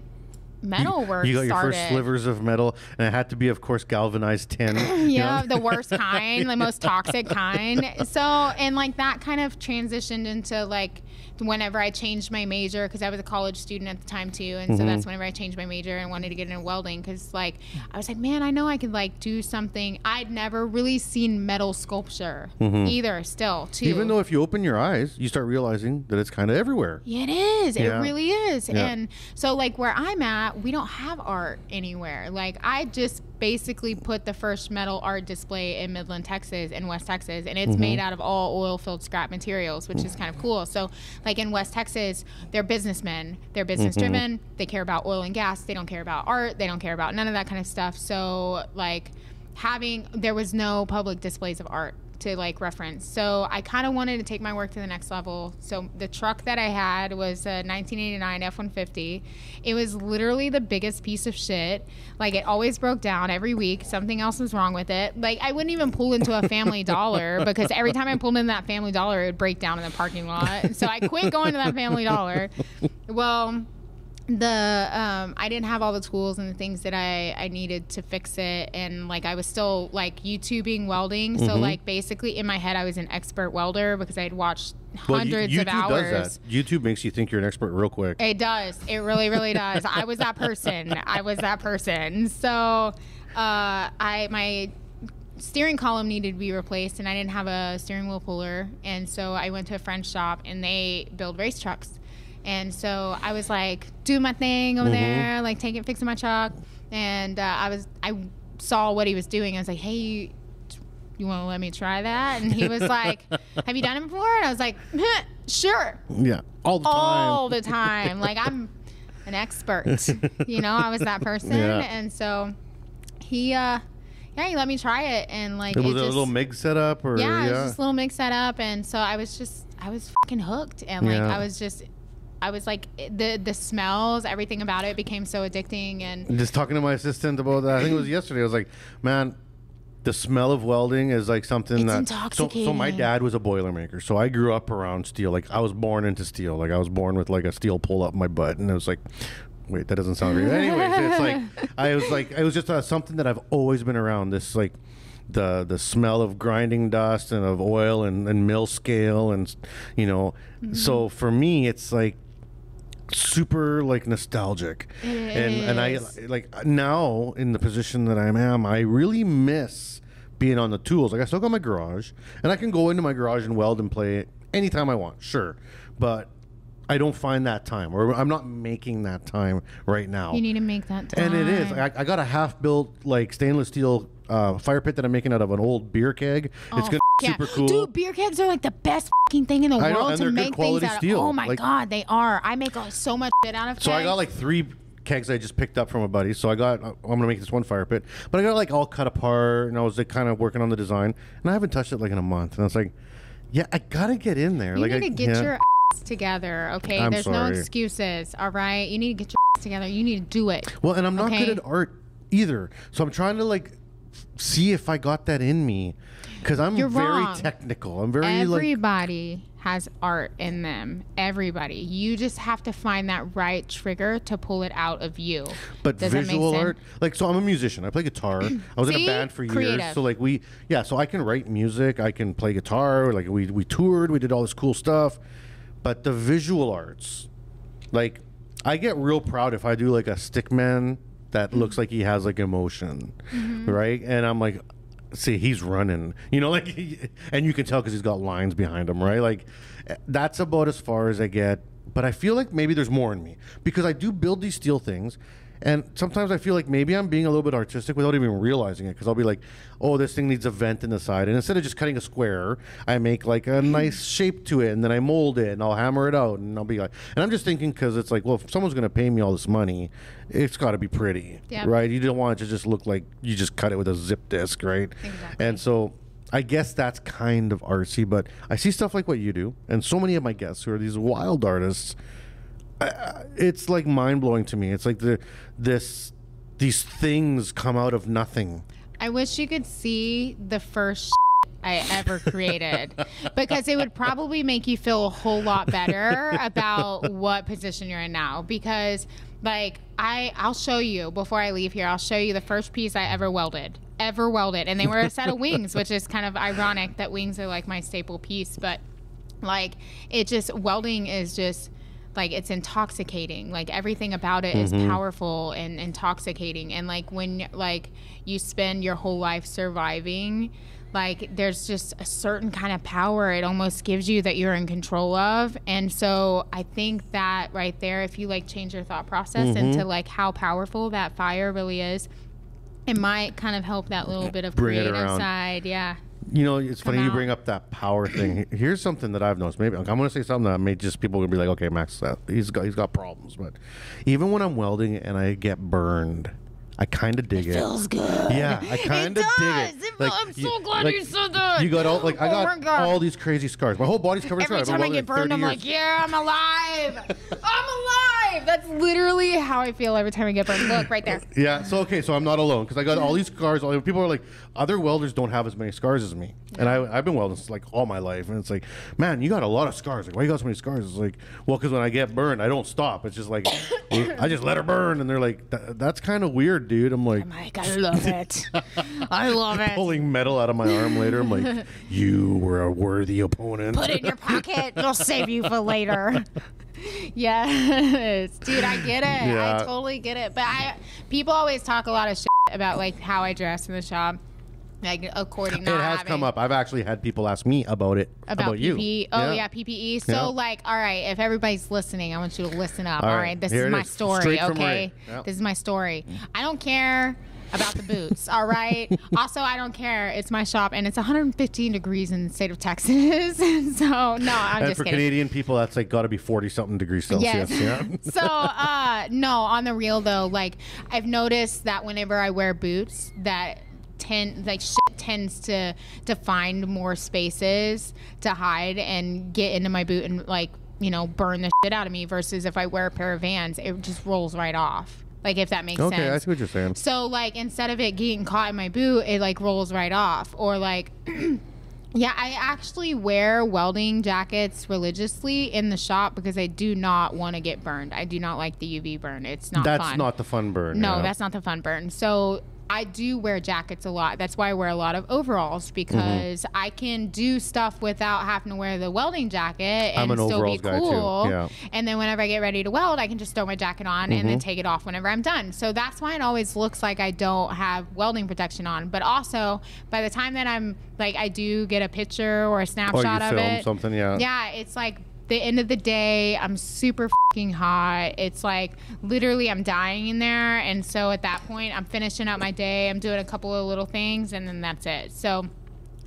metal work You got your started. first slivers of metal, and it had to be, of course, galvanized tin. Yeah, the worst kind, the most toxic kind. So, and like that kind of transitioned into like whenever I changed my major, because I was a college student at the time too, and so that's whenever I changed my major and wanted to get into welding, because like I was like, man, I know I could like do something. I'd never really seen metal sculpture either still too. Even though if you open your eyes, you start realizing that it's kind of everywhere. Yeah, it is. Yeah. It really is. Yeah. And so like where I'm at, we don't have art anywhere. Like I just basically put the first metal art display in Midland, Texas, in West Texas, and it's made out of all oil-filled scrap materials, which is kind of cool. So like in West Texas, they're businessmen, they're business driven, they care about oil and gas, they don't care about art, they don't care about none of that kind of stuff. So like there was no public displays of art to like reference. So I kind of wanted to take my work to the next level. So the truck that I had was a 1989 F-150. It was literally the biggest piece of shit. Like it always broke down every week. Something else was wrong with it. Like I wouldn't even pull into a Family Dollar because every time I pulled in that Family Dollar, it would break down in the parking lot. So I quit going to that Family Dollar. Well, I didn't have all the tools and the things that I needed to fix it, and like I was still like YouTubing welding, so like basically in my head I was an expert welder because I had watched hundreds of hours. Does that. YouTube makes you think you're an expert real quick. It does. It really, really does. I was that person. So my steering column needed to be replaced, and I didn't have a steering wheel puller, and so I went to a friend's shop, and they build race trucks. And so I was like doing my thing over there, like fixing my truck. And I saw what he was doing. I was like, hey, you want to let me try that? And he was like, have you done it before? And I was like, sure. Yeah, all the time. All the time. Like I'm an expert. I was that person. Yeah. And so he let me try it. And like it was a little MIG setup, or it was just a little MIG setup. And so I was fucking hooked. And like I was like, the smells, everything about it became so addicting. And just talking to my assistant about that, I think it was yesterday, I was like, man, the smell of welding is like something it's that intoxicating. So my dad was a Boilermaker, so I grew up around steel. Like I was born into steel. Like I was born with like a steel pull up my butt, and it was like, wait, that doesn't sound right. Anyways, it was just something that I've always been around. This like the smell of grinding dust and of oil and mill scale, and so for me it's like super like nostalgic. And I like now in the position that I am, I really miss being on the tools. Like I still got my garage, and I can go into my garage and weld and play it anytime I want, sure, but I don't find that time, or I'm not making that time right now. You need to make that time. And it is. I got a half-built like stainless steel fire pit that I'm making out of an old beer keg. It's gonna be super cool. Dude, beer kegs are like the best fucking thing in the world to make things out of. Steel. Oh my god, they are. I make so much shit out of kegs. So I got like 3 kegs I just picked up from a buddy. So I'm gonna make this one fire pit, but I got like all cut apart, and I was like kind of working on the design, and I haven't touched it like in a month. And I was like, yeah, I gotta get in there. You need to get your ass together, okay? There's no excuses, all right? You need to get your ass together. You need to do it. Well, and I'm not good at art either, so I'm trying to like see if I got that in me, because I'm You're very wrong. technical. I'm very Everybody has art in them. Everybody. You just have to find that right trigger to pull it out of you. But Does that make visual sense? art, like, so I'm a musician. I play guitar. I was in a See? band for years. Creative. So like so I can write music. I can play guitar. Like we toured. We did all this cool stuff. But the visual arts, like, I get real proud if I do like a stickman that looks like he has like emotion, right? And I'm like, see, he's running, you know, like, and you can tell because he's got lines behind him, right? Like, that's about as far as I get. But I feel like maybe there's more in me, because I do build these steel things, and sometimes I feel like maybe I'm being a little bit artistic without even realizing it, because I'll be like, oh, this thing needs a vent in the side, and instead of just cutting a square, I make like a nice shape to it, and then I mold it, and I'll hammer it out, and I'll be like, and I'm just thinking, because it's like, well, if someone's going to pay me all this money, it's got to be pretty, Yep. right? You don't want it to just look like you just cut it with a zip disc, right? Exactly. And so I guess that's kind of artsy, but I see stuff like what you do, and so many of my guests who are these wild artists, it's like mind-blowing to me. It's like these things come out of nothing. I wish you could see the first I ever created, because it would probably make you feel a whole lot better about what position you're in now. Because like I'll show you before I leave here. I'll show you the first piece I ever welded, and they were a set of wings, which is kind of ironic that wings are like my staple piece. But like, it just, welding is just like, it's intoxicating. Like, everything about it is powerful and intoxicating. And like, when like you spend your whole life surviving, like, there's just a certain kind of power it almost gives you that you're in control of. And so I think that right there, if you like change your thought process into like how powerful that fire really is, it might kind of help that little bit of Bring it creative around. side. Yeah. You know, it's funny you out. bring up that power thing. Here's something that I've noticed. Maybe I'm going to say something that may just people are going to be like, okay, Max, he's got problems. But even when I'm welding and I get burned, I kind of dig it. Feels good. Yeah, I kind of dig it. I'm so glad you said that. You got all like I Oh my got God. all these crazy scars. My whole body's covered in Every scars. I've time I been get welding burned, I'm 30 like, years. yeah, I'm alive. I'm alive. That's literally how I feel every time I get burned. Look, right there. Yeah, so okay, so I'm not alone, because I got all these scars. People are like, other welders don't have as many scars as me, and I've been welding like all my life, and it's like, man, you got a lot of scars. Like, why you got so many scars? It's like, well, because when I get burned, I don't stop. It's just like, I just let her burn, and they're like, that's kind of weird, dude. I'm like, I'm like, I love it. I love it. pulling metal out of my arm later. I'm like, you were a worthy opponent. Put it in your pocket. It'll save you for later. Yes, dude, I get it. Yeah. I totally get it. But people always talk a lot of shit about like how I dress in the shop, like according to It has come up. I've actually had people ask me about it. about you. PPE. Oh yeah, PPE. So Yeah. like, all right, if everybody's listening, I want you to listen up. All All right, right, this here is it my is. story. Straight from Okay, Rae. Yep. this is my story. I don't care about the boots. All right. Also, I don't care. It's my shop, and it's 115 degrees in the state of Texas. So no, I'm And just for kidding. Canadian people, that's like got to be 40-something degrees Celsius. Yes. Yeah. So, no, on the real though, like I've noticed that whenever I wear boots, that shit tends to find more spaces to hide and get into my boot and like, you know, burn the shit out of me, versus if I wear a pair of Vans, it just rolls right off. Like, if that makes sense. Okay, I see what you're saying. So like, instead of it getting caught in my boot, it like rolls right off. Or like, yeah, I actually wear welding jackets religiously in the shop because I do not want to get burned. I do not like the UV burn. It's not That's fun. not the fun burn. No, yeah. that's not the fun burn. So I do wear jackets a lot. That's why I wear a lot of overalls, because I can do stuff without having to wear the welding jacket and I'm an still be overalls guy, too. cool. Yeah. And then whenever I get ready to weld, I can just throw my jacket on and then take it off whenever I'm done. So that's why it always looks like I don't have welding protection on. But also, by the time that I'm like, I do get a picture or a Or snapshot you of film it. something, yeah. Yeah, it's like the end of the day, I'm super fucking hot. It's like literally I'm dying in there. And so at that point, I'm finishing up my day. I'm doing a couple of little things, and then that's it. So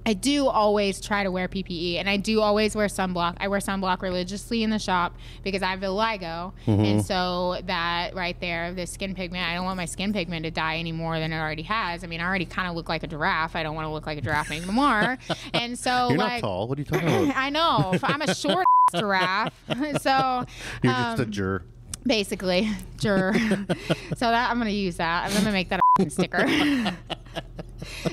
I do always try to wear PPE, and I do always wear sunblock. I wear sunblock religiously in the shop because I have vitiligo. And so that right there, the skin pigment, I don't want my skin pigment to die any more than it already has. I mean, I already kind of look like a giraffe. I don't want to look like a giraffe anymore. And so You're like, not tall. What are you talking about? I know. I'm a short giraffe. So You're just a juror. basically, sure. So that I'm gonna use that. I'm gonna make that a sticker.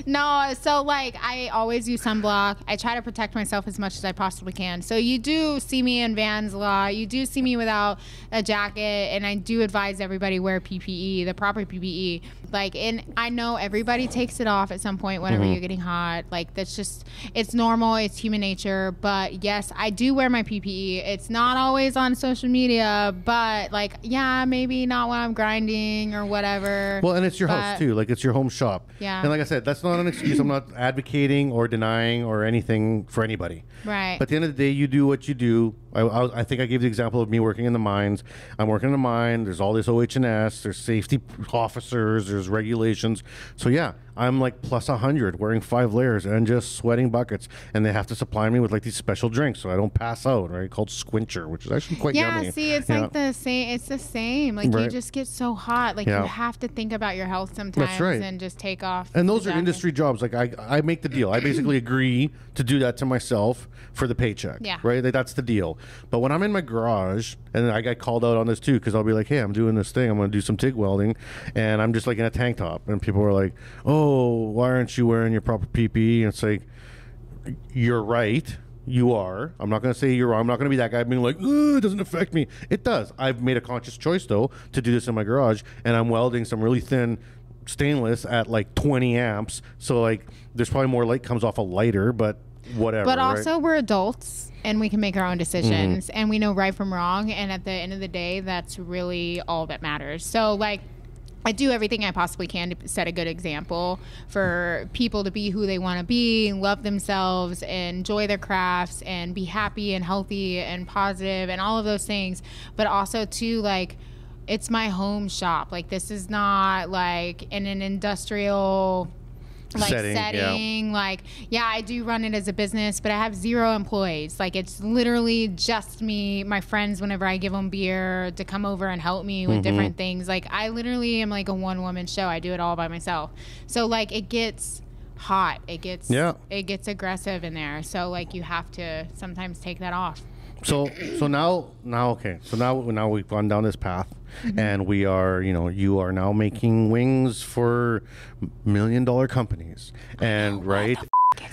No, so like I always use sunblock. I try to protect myself as much as I possibly can. So you do see me in Vans a lot. You do see me without a jacket, and I do advise everybody wear PPE, the proper PPE. Like, and I know everybody takes it off at some point whenever you're getting hot. Like, that's just, it's normal. It's human nature. But yes, I do wear my PPE. It's not always on social media, but like, yeah, maybe not when I'm grinding or whatever. Well, and it's your house too. Like, it's your home shop. Yeah. And like I said, that's not an excuse. I'm not advocating or denying or anything for anybody. Right. But at the end of the day, you do what you do. I think I gave the example of me working in the mines. I'm working in a mine. There's all this OH&S. There's safety officers. There's regulations. So yeah, I'm like plus 100 wearing 5 layers and just sweating buckets. And they have to supply me with like these special drinks so I don't pass out, right? Called Squincher, which is actually quite yummy. Yeah, see, it's like the same. It's the same. Like you just get so hot. Like you have to think about your health sometimes. That's right. And just take off. And those are industry jobs. Like I make the deal. I basically agree to do that to myself for the paycheck. Yeah. Right? Like, that's the deal. But when I'm in my garage, and I get called out on this too, because I'll be like, hey, I'm doing this thing. I'm going to do some TIG welding. And I'm just like in a tank top. And people are like, oh, why aren't you wearing your proper PPE? And it's like, you're right. You are. I'm not going to say you're wrong. I'm not going to be that guy being like, it doesn't affect me. It does. I've made a conscious choice, though, to do this in my garage. And I'm welding some really thin stainless at like 20 amps. So like there's probably more light comes off a lighter, but whatever. But also we're adults and we can make our own decisions and we know right from wrong. And at the end of the day, that's really all that matters. So like I do everything I possibly can to set a good example for people to be who they want to be, love themselves, and enjoy their crafts, and be happy and healthy and positive and all of those things. But also too, like, it's my home shop. Like, this is not like in an industrial like setting. Like, yeah, I do run it as a business, but I have 0 employees. Like, it's literally just me, my friends, whenever I give them beer to come over and help me with different things. Like, I literally am like a one-woman show. I do it all by myself. So like it gets hot. It gets aggressive in there. So like you have to sometimes take that off. So now we've gone down this path, and we are, you are now making wings for $1 million companies, and right,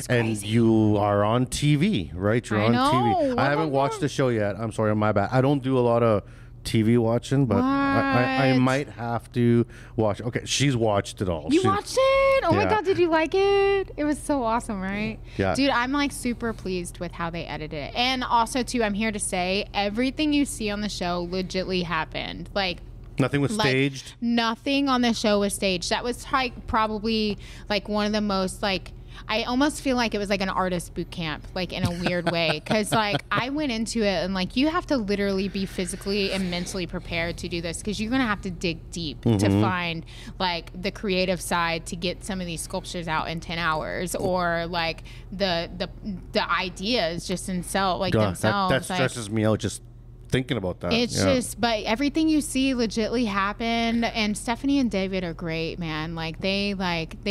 and you are on TV, right? You're on TV. I haven't watched the show yet. I'm sorry, my bad. I don't do a lot of TV watching, but I might have to watch. Okay, she's watched it all. You watched it? Oh my God, did you like it? It was so awesome, right? Yeah. Dude, I'm like super pleased with how they edited it. And also too, I'm here to say everything you see on the show legitly happened. Like, nothing was staged? Nothing on the show was staged. That was like probably like one of the most like, I almost feel like it was like an artist boot camp, like in a weird way. Because like I went into it and like you have to literally be physically and mentally prepared to do this, because you're going to have to dig deep to find like the creative side to get some of these sculptures out in 10 hours, or like the ideas just themselves. That stresses me out just thinking about that. It's just, but everything you see legitly happened. And Stephanie and David are great, man. Like they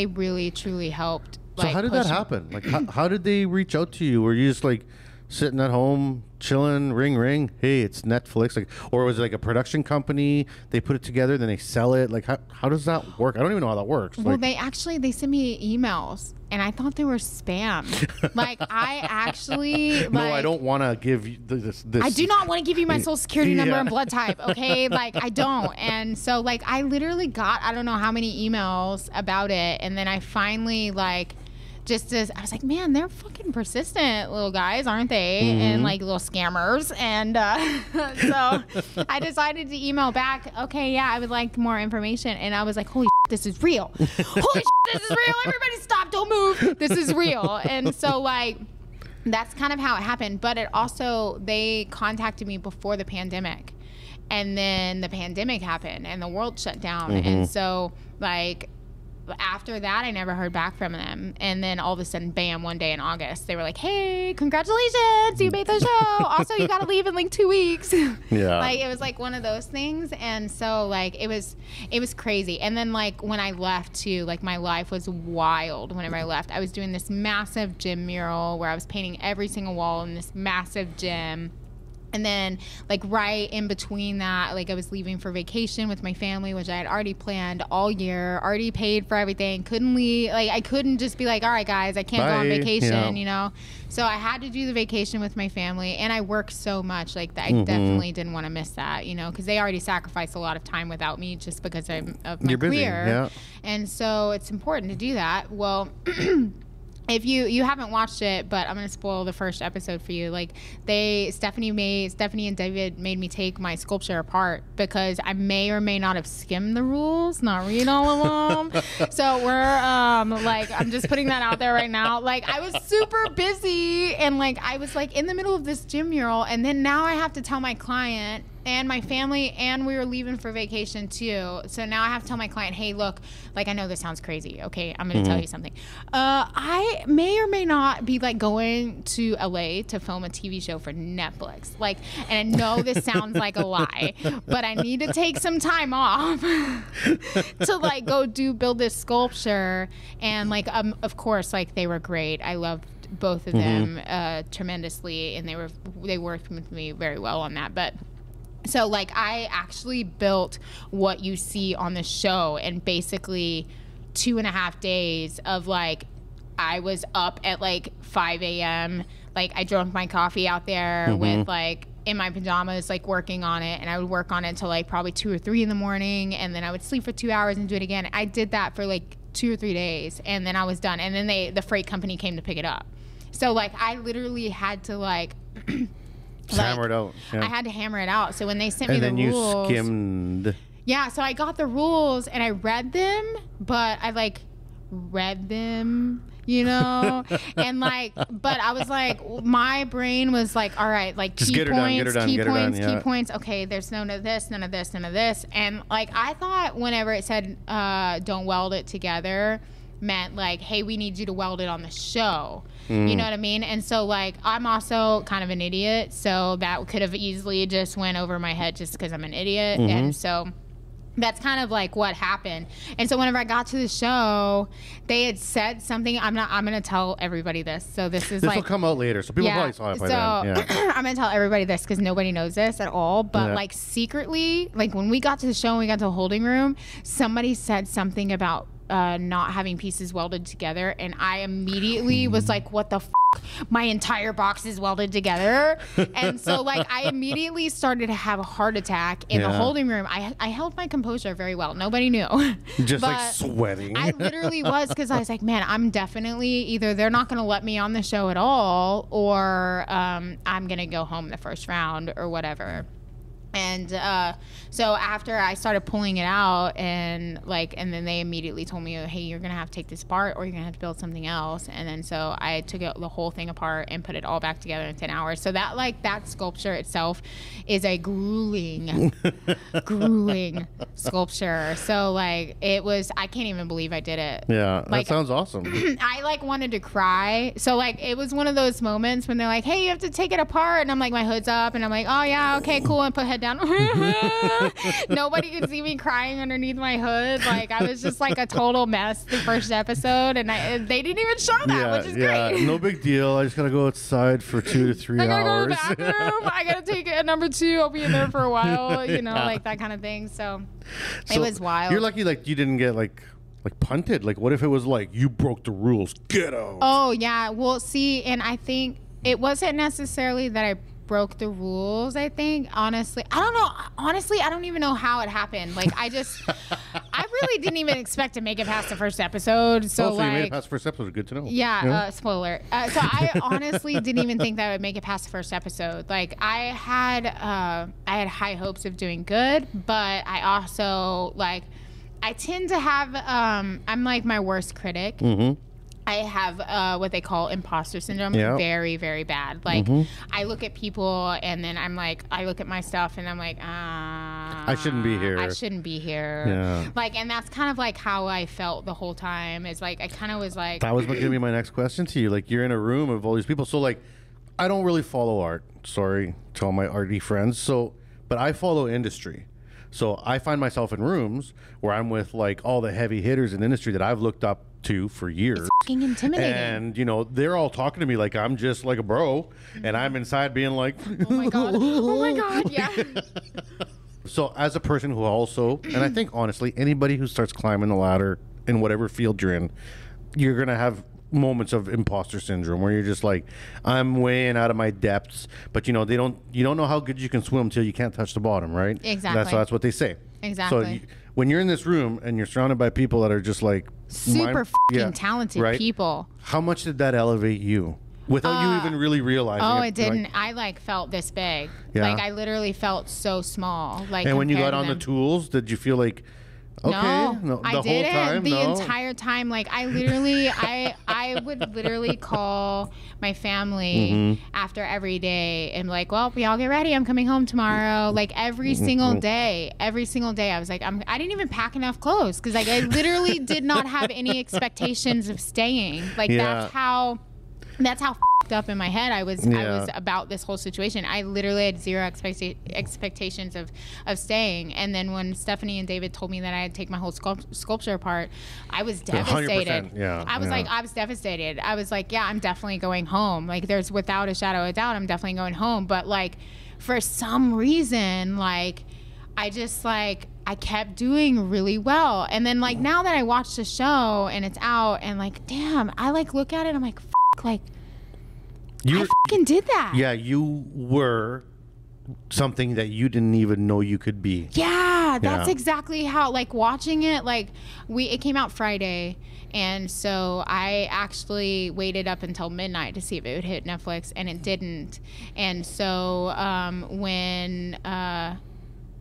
really truly helped. So how did that happen? Like, how did they reach out to you? Were you just like sitting at home, chilling, ring, hey, it's Netflix? Like, or was it like a production company? They put it together, then they sell it? Like, how does that work? I don't even know how that works. Well, like, they sent me emails, and I thought they were spam. Like, I actually no, I don't want to give you this. I do not want to give you my social security number and blood type. Okay, like I don't. And so like I literally got I don't know how many emails about it, and then I finally like. I was like, man, they're fucking persistent little guys, aren't they? And like little scammers. And so I decided to email back, okay, yeah, I would like more information. And I was like, holy shit, this is real. Holy shit, this is real. Everybody stop, don't move. This is real. And so like, that's kind of how it happened. But it also, they contacted me before the pandemic. And then the pandemic happened and the world shut down. And so like, after that, I never heard back from them. And then all of a sudden, bam, one day in August, they were like, hey, congratulations, you made the show. Also, you got to leave in like 2 weeks. Yeah. Like, it was like one of those things. And so like, it was crazy. And then like when I left too, like my life was wild whenever I left. I was doing this massive gym mural where I was painting every single wall in this massive gym. And then, like, right in between that, like, I was leaving for vacation with my family, which I had already planned all year, already paid for everything. Couldn't leave. Like, I couldn't just be like, all right, guys, I can't go on vacation, you know? So I had to do the vacation with my family. And I worked so much. Like, I definitely didn't want to miss that, you know? Because they already sacrificed a lot of time without me just because of my career. And so it's important to do that. Well... If you haven't watched it, but I'm gonna spoil the first episode for you. Like Stephanie and David made me take my sculpture apart because I may or may not have skimmed the rules, not read all of them. So we're like, I'm just putting that out there right now. Like I was super busy and like I was like in the middle of this gym mural, and then now I have to tell my client and my family, and we were leaving for vacation too. So now I have to tell my client, hey, look, like I know this sounds crazy. Okay, I'm going to tell you something. I may or may not be like going to LA to film a TV show for Netflix. Like, and I know this sounds like a lie, but I need to take some time off to like go build this sculpture. And like, of course, like they were great. I loved both of them tremendously, and they worked with me very well on that. But so like I actually built what you see on the show in basically 2.5 days of like, I was up at like 5 a.m. Like I drank my coffee out there with like in my pajamas, like working on it. And I would work on it till like probably 2 or 3 in the morning. And then I would sleep for 2 hours and do it again. I did that for like 2 or 3 days. And then I was done. And then the freight company came to pick it up. So like I literally had to like... hammer it out. Yeah. I had to hammer it out. So when they sent me the rules, and then you skimmed. Yeah, so I got the rules and I read them, but I like read them, you know, and like, but I was like, my brain was like, all right, like just key points. Key points. Okay, there's none of this, none of this, none of this, and like I thought whenever it said don't weld it together meant like, hey, we need you to weld it on the show. You know what I mean? And so like I'm also kind of an idiot, so that could have easily just went over my head just because I'm an idiot. And so that's kind of like what happened. And so whenever I got to the show, they had said something. I'm gonna tell everybody this. So this will come out later, so people probably saw it by then. Yeah. I'm gonna tell everybody this because nobody knows this at all. But like secretly, like when we got to the show and we got to the holding room, somebody said something about not having pieces welded together, and I immediately was like, what the f***? My entire box is welded together. And so like I immediately started to have a heart attack in the holding room. I held my composure very well. Nobody knew. Just like sweating. I literally was, because I was like, man, I'm definitely either they're not going to let me on the show at all, or I'm going to go home the first round or whatever. And so after I started pulling it out, and then they immediately told me, hey, you're gonna have to take this apart, or you're gonna have to build something else. And then so I took the whole thing apart and put it all back together in 10 hours. So that sculpture itself is a grueling sculpture. So like it was, I can't even believe I did it. Yeah, like, that sounds awesome. I like wanted to cry. So like it was one of those moments when they're like, hey, you have to take it apart, and I'm like, my hood's up, and I'm like, oh yeah, okay, cool, and put head down. Nobody could see me crying underneath my hood. Like I was just like a total mess the first episode, and they didn't even show that, which is great. No big deal. I just gotta go outside for 2 to 3 hours. I gotta go to the bathroom. I gotta take a number 2. I'll be in there for a while, you know, like that kind of thing. So it was wild. You're lucky, like you didn't get like punted. Like what if it was like you broke the rules? Get out. Oh yeah. Well, see, and I think it wasn't necessarily that I broke the rules. I think honestly, I don't know. Honestly, I don't even know how it happened. Like I really didn't even expect to make it past the first episode. So you made it past the first episode. Good to know. Yeah. Spoiler. So I honestly didn't even think that I would make it past the first episode. Like I had high hopes of doing good, but I also like I tend to have I'm like my worst critic. I have what they call imposter syndrome. Very, very bad. Like I look at people, and then I'm like, I look at my stuff, and I'm like, I shouldn't be here. I shouldn't be here. Yeah. Like, and that's kind of like how I felt the whole time. Is like I kind of was like. That was going to be my next question to you. Like you're in a room of all these people, so like I don't really follow art. Sorry to all my arty friends. So, but I follow industry. So I find myself in rooms where I'm with like all the heavy hitters in the industry that I've looked up to for years. It's fucking intimidating. And, you know, they're all talking to me like I'm just like a bro. And I'm inside being like, oh my God. Oh my God. Yeah. So as a person who also, and I think honestly, anybody who starts climbing the ladder in whatever field you're in, you're going to have moments of imposter syndrome where you're just like, I'm weighing out of my depths, but you know, you don't know how good you can swim until you can't touch the bottom, right? Exactly. That's what they say. Exactly. So when you're in this room and you're surrounded by people that are just like super fucking talented right? people. How much did that elevate you without you even really realizing it? Oh, it didn't. Like, I like felt this big. Yeah. Like I literally felt so small. Like, and when you got compared on to the them. tools, did you feel like, okay, No, I the whole didn't. time, The no? entire time, like I literally, I would literally call my family after every day and be like, well, we all get ready. I'm coming home tomorrow. Like every single day, I was like, I didn't even pack enough clothes because like I literally did not have any expectations of staying. Like that's how f***ed up in my head I was about this whole situation. I literally had zero expectations of staying. And then when Stephanie and David told me that I had to take my whole sculpture apart, I was devastated. 100%, I was devastated. I was like, yeah, I'm definitely going home. Like there's without a shadow of a doubt, I'm definitely going home. But like for some reason, like I just like I kept doing really well. And then like now that I watch the show and it's out and like, damn, I like look at it, I'm like, like I fucking did that. Yeah, you were something that you didn't even know you could be. Yeah, that's exactly how, like watching it, like it came out Friday, and so I actually waited up until midnight to see if it would hit Netflix, and it didn't. And so when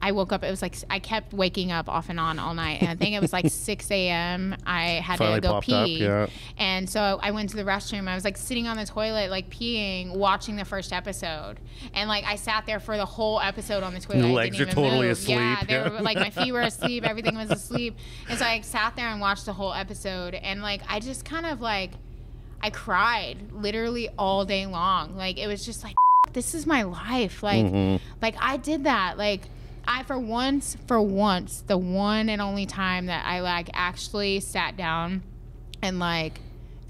I woke up, it was like I kept waking up off and on all night, and I think it was like 6 a.m. I had Finally to go popped pee, up, and so I went to the restroom. I was like sitting on the toilet, like peeing, watching the first episode, and like I sat there for the whole episode on the toilet. Your I legs didn't are even totally move. asleep. Yeah, they were like my feet were asleep, everything was asleep, and so I sat there and watched the whole episode, and like I just kind of like I cried literally all day long. Like it was just like this is my life. Like like I did that. Like I for once, the one and only time that I like actually sat down and like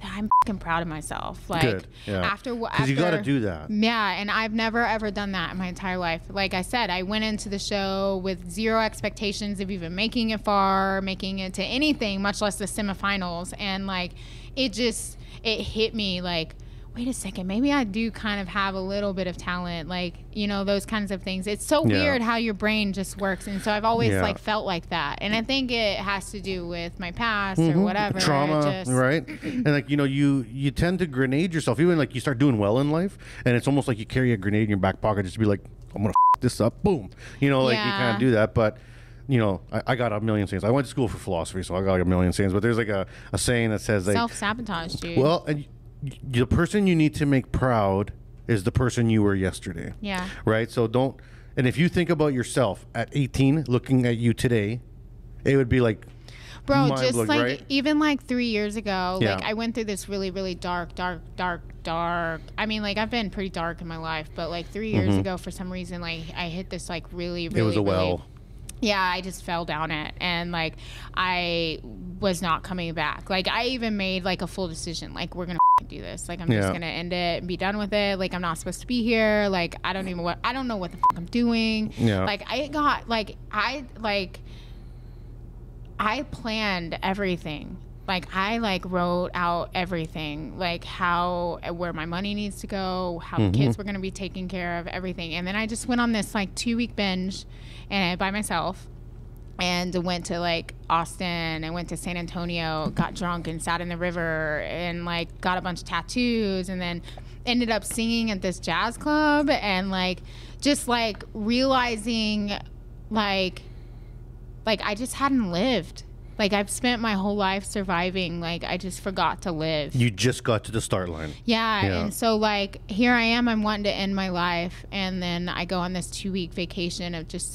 I'm fucking proud of myself. Like Good. Yeah. after you got to do that. Yeah, and I've never ever done that in my entire life. Like I said, I went into the show with zero expectations of even making it far, making it to anything, much less the semifinals, and like it hit me like, wait a second, maybe I do kind of have a little bit of talent, like, you know, those kinds of things. It's so weird how your brain just works. And so I've always like felt like that. And I think it has to do with my past or whatever. Trauma, right? And like, you know, you tend to grenade yourself. Even like you start doing well in life and it's almost like you carry a grenade in your back pocket just to be like, I'm going to this up, boom. You know, like you can't do that. But you know, I got a million sayings. I went to school for philosophy, so I got like a million sayings. But there's like a saying that says like self-sabotage, dude. Well, and the person you need to make proud is the person you were yesterday. Yeah. Right? So and if you think about yourself at 18, looking at you today, it would be like, bro, just like, right? even like 3 years ago, Yeah. like I went through this really, really dark. I mean, like I've been pretty dark in my life, but like 3 years ago, for some reason, like I hit this like really, really, it was a well. really, yeah, I just fell down it, and like I was not coming back. Like I even made like a full decision, like we're gonna do this. Like I'm just gonna end it and be done with it. Like I'm not supposed to be here. Like I don't know what the I'm doing. Yeah. Like I planned everything. Like I like wrote out everything, like where my money needs to go, how the kids were going to be taken care of, everything. And then I just went on this like 2-week binge and by myself and went to like Austin and went to San Antonio, got drunk and sat in the river and like got a bunch of tattoos and then ended up singing at this jazz club and like just like realizing like I just hadn't lived. Like I've spent my whole life surviving. Like I just forgot to live. You just got to the start line. Yeah. And so like here I am, I'm wanting to end my life. And then I go on this 2-week vacation of just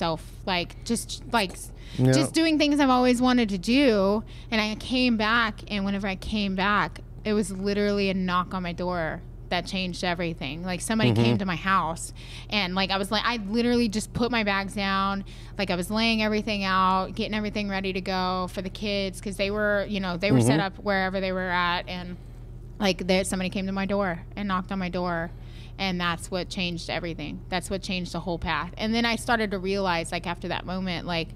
just doing things I've always wanted to do. And I came back, and whenever I came back, it was literally a knock on my door that changed everything. Like somebody came to my house and like I literally just put my bags down. Like I was laying everything out, getting everything ready to go for the kids because they were, they were set up wherever they were at, and like somebody came to my door and knocked on my door. And that's what changed everything. That's what changed the whole path. And then I started to realize, like, after that moment, like,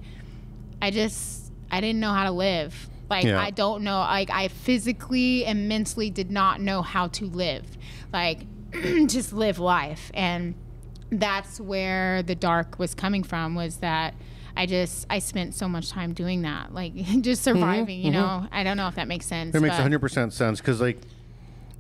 I didn't know how to live. Like, I don't know. Like, I physically and mentally did not know how to live. Like, just live life. And that's where the dark was coming from, was that I spent so much time doing that. Like, just surviving, you know? I don't know if that makes sense. It makes 100% sense because, like,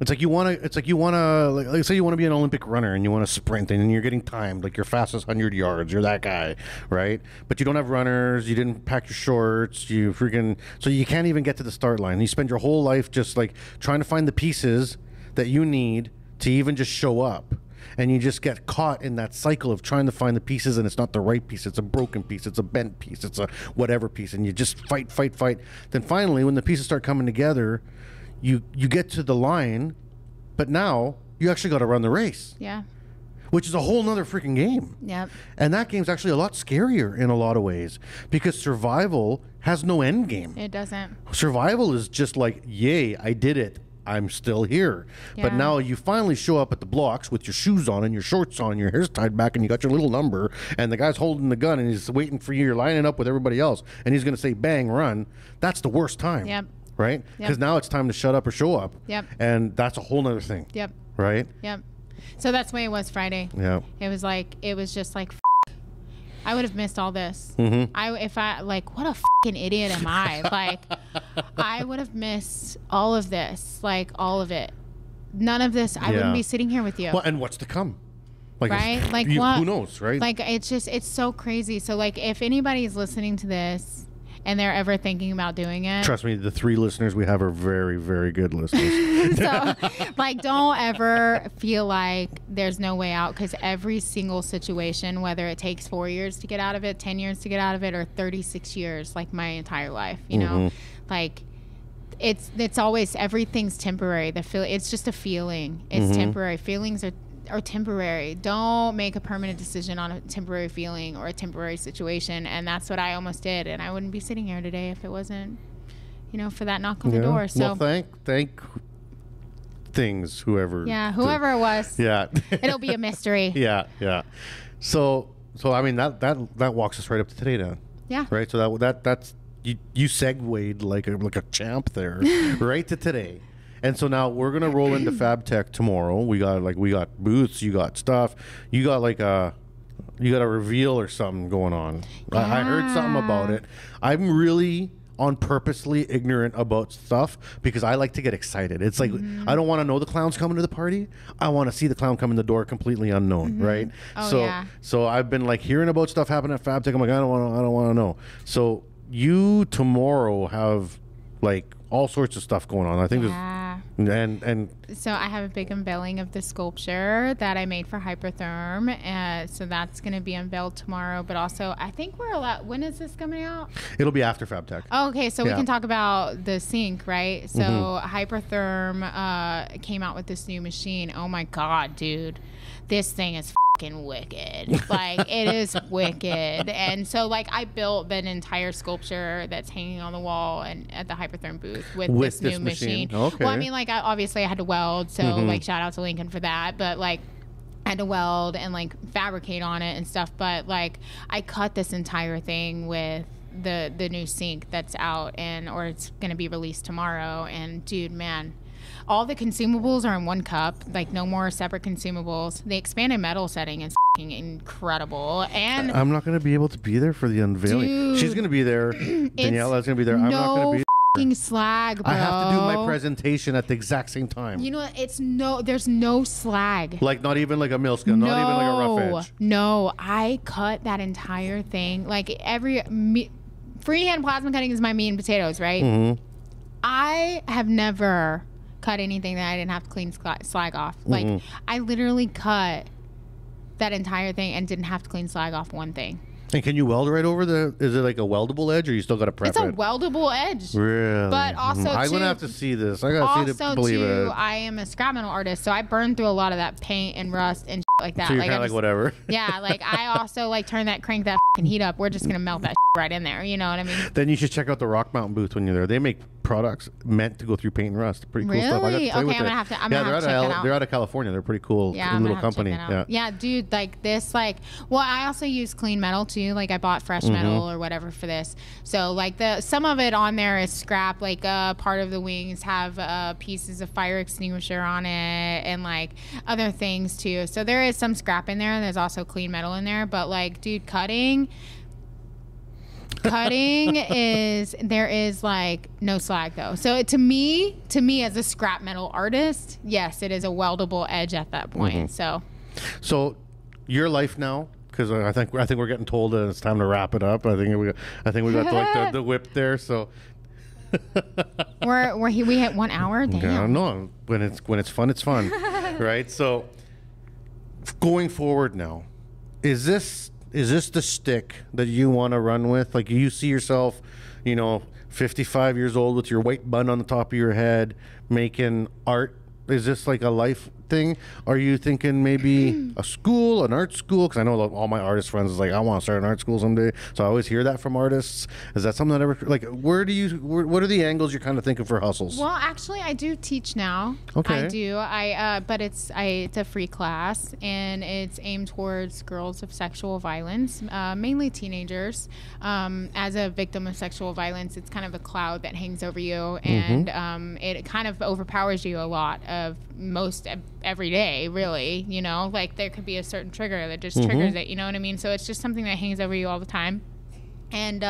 It's like you want to, like say you want to be an Olympic runner and you want to sprint and you're getting timed, like your fastest 100 yards, you're that guy, right? But you don't have runners, you didn't pack your shorts, so you can't even get to the start line. You spend your whole life just like trying to find the pieces that you need to even just show up. And you just get caught in that cycle of trying to find the pieces, and it's not the right piece. It's a broken piece. It's a bent piece. It's a whatever piece. And you just fight. Then finally, when the pieces start coming together, you get to the line, but now you actually got to run the race. Yeah. Which is a whole nother freaking game. Yep. And that game's actually a lot scarier in a lot of ways because survival has no end game. It doesn't. Survival is just like, yay, I did it. I'm still here. Yeah. But now you finally show up at the blocks with your shoes on and your shorts on, your hair's tied back, and you got your little number, and the guy's holding the gun and he's waiting for you. You're lining up with everybody else, and he's going to say, bang, run. That's the worst time. Yep. Right? Because now it's time to shut up or show up. Yep. And that's a whole nother thing. Yep. Right? Yep. So that's the way it was Friday. Yeah. It was just like, I would have missed all this. What a fucking idiot am I? Like, I would have missed all of this, like all of it. None of this. I wouldn't be sitting here with you. Well, and what's to come? Like, right? Like what? Who knows, right? Like, it's so crazy. So like, if anybody's listening to this and they're ever thinking about doing it, trust me, the 3 listeners we have are very, very good listeners. So, like, don't ever feel like there's no way out, because every single situation, whether it takes 4 years to get out of it, 10 years to get out of it, or 36 years, like my entire life, you know, like it's always, everything's temporary. It's just a feeling. It's temporary. Feelings are temporary. Don't make a permanent decision on a temporary feeling or a temporary situation. And that's what I almost did. And I wouldn't be sitting here today if it wasn't, for that knock on the door. So well, thank things, whoever. Yeah, whoever it was. Yeah. It'll be a mystery. Yeah. So I mean that walks us right up to today now. Yeah. Right. So that's you segued like a champ there, right to today. And so now we're gonna roll into Fab Tech tomorrow. We got booths, you got stuff, you got a reveal or something going on. Yeah. I heard something about it. I'm really on purposely ignorant about stuff because I like to get excited. It's like I don't want to know the clown's coming to the party. I want to see the clown come in the door completely unknown, right? Oh, so I've been like hearing about stuff happening at Fab Tech. I'm like, I don't want to know. So you tomorrow have like all sorts of stuff going on. I think and so I have a big unveiling of the sculpture that I made for Hypertherm, so that's going to be unveiled tomorrow. But also, I think we're allowed. When is this coming out? It'll be after Fab Tech. Oh, okay, so we can talk about the sink, right? So Hypertherm came out with this new machine. Oh my god, dude, this thing is fucking wicked. Like, it is wicked. And so like I built an entire sculpture that's hanging on the wall and at the Hypertherm booth with this new machine. Okay. Well, I mean, like obviously I had to weld, so like shout out to Lincoln for that, but like I had to weld and like fabricate on it and stuff. But like I cut this entire thing with the new sink that's out, or it's gonna be released tomorrow. And dude, man, all the consumables are in one cup, like no more separate consumables. The expanded metal setting is fucking incredible. And I'm not going to be able to be there for the unveiling. Dude, she's going to be there. Daniela's going to be there. I'm not going to be fucking slag, bro. I have to do my presentation at the exact same time. You know what? There's no slag. Like not even like a Milska, not even like a rough edge. No, I cut that entire thing. Like freehand plasma cutting is my meat and potatoes, right? I have never cut anything that I didn't have to clean slag off. Like I literally cut that entire thing and didn't have to clean slag off one thing. And can you weld right over is it like a weldable edge, or you still got to prep It's it? a weldable edge. Really? But also, I'm going to have to see this. I got to see to believe it. I am a scrap metal artist, so I burn through a lot of that paint and rust and like that. So you're like, kind of like whatever. Yeah, like I also like crank that heat up. We're just going to melt that right in there. You know what I mean? Then you should check out the Rock Mountain booth when you're there. They make products meant to go through paint and rust. Pretty cool stuff. Really? Okay, I'm going to have to check that out. They're out of California. They're pretty cool. Little company. Yeah, dude, like this, well, I also use clean metal too. Like I bought fresh metal or whatever for this. So like some of it on there is scrap. Like part of the wings have pieces of fire extinguisher on it and like other things too. So there is some scrap in there. And there's also clean metal in there. But like, dude, cutting there is like no slag though. So to me as a scrap metal artist, yes, it is a weldable edge at that point. So your life now, because I think we're getting told that it's time to wrap it up. I think we got like the whip there. So we hit 1 hour. Damn. Yeah, no, when it's fun, it's fun, right? So going forward now, is this the stick that you want to run with? Like you see yourself, 55 years old with your white bun on the top of your head, making art? Is this like a life thing? Are you thinking maybe an art school? Because I know all my artist friends is like, I want to start an art school someday. So I always hear that from artists. Is that something that ever like? What are the angles you're kind of thinking for hustles? Well, actually, I do teach now. Okay. I do. But it's a free class and it's aimed towards girls of sexual violence, mainly teenagers. As a victim of sexual violence, it's kind of a cloud that hangs over you, and it kind of overpowers you a lot of most every day, really. Like there could be a certain trigger that just triggers it. You know what I mean? So it's just something that hangs over you all the time. And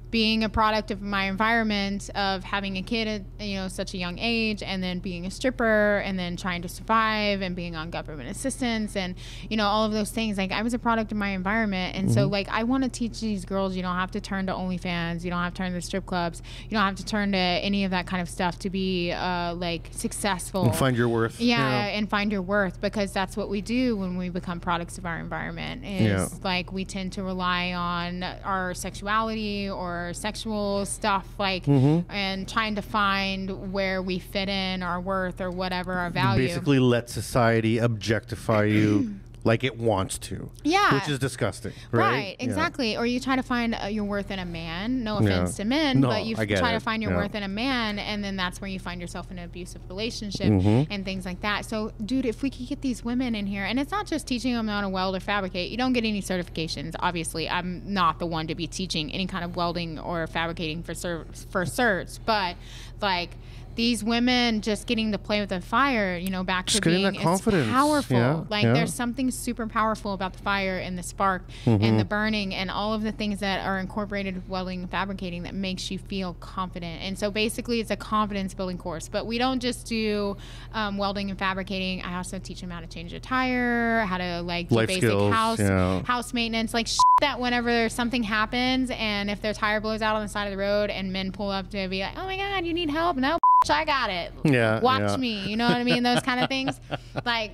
being a product of my environment of having a kid at such a young age, and then being a stripper, and then trying to survive, and being on government assistance, and all of those things, like I was a product of my environment. And so like I want to teach these girls, you don't have to turn to OnlyFans, you don't have to turn to strip clubs, you don't have to turn to any of that kind of stuff to be like successful and find your worth. And find your worth, because that's what we do when we become products of our environment. Is like we tend to rely on our sexuality or sexual stuff, like and trying to find where we fit in, our worth or whatever, our value. Basically let society objectify you like it wants to. Yeah. Which is disgusting, right? Right, exactly. Or you try to find your worth in a man. No offense to men, but you try to find your worth in a man, and then that's where you find yourself in an abusive relationship and things like that. So, dude, if we could get these women in here, and it's not just teaching them how to weld or fabricate. You don't get any certifications. Obviously, I'm not the one to be teaching any kind of welding or fabricating for certs, but like these women just getting to play with the fire, back just to being that confidence. It's powerful. Yeah, there's something super powerful about the fire and the spark and the burning and all of the things that are incorporated with welding and fabricating that makes you feel confident. And so basically it's a confidence building course. But we don't just do welding and fabricating. I also teach them how to change a tire, how to like do basic skills, house maintenance, like that whenever something happens and if their tire blows out on the side of the road and men pull up to be like, oh my God, you need help? No, I got it. Watch me. You know what I mean? Those kind of things. Like,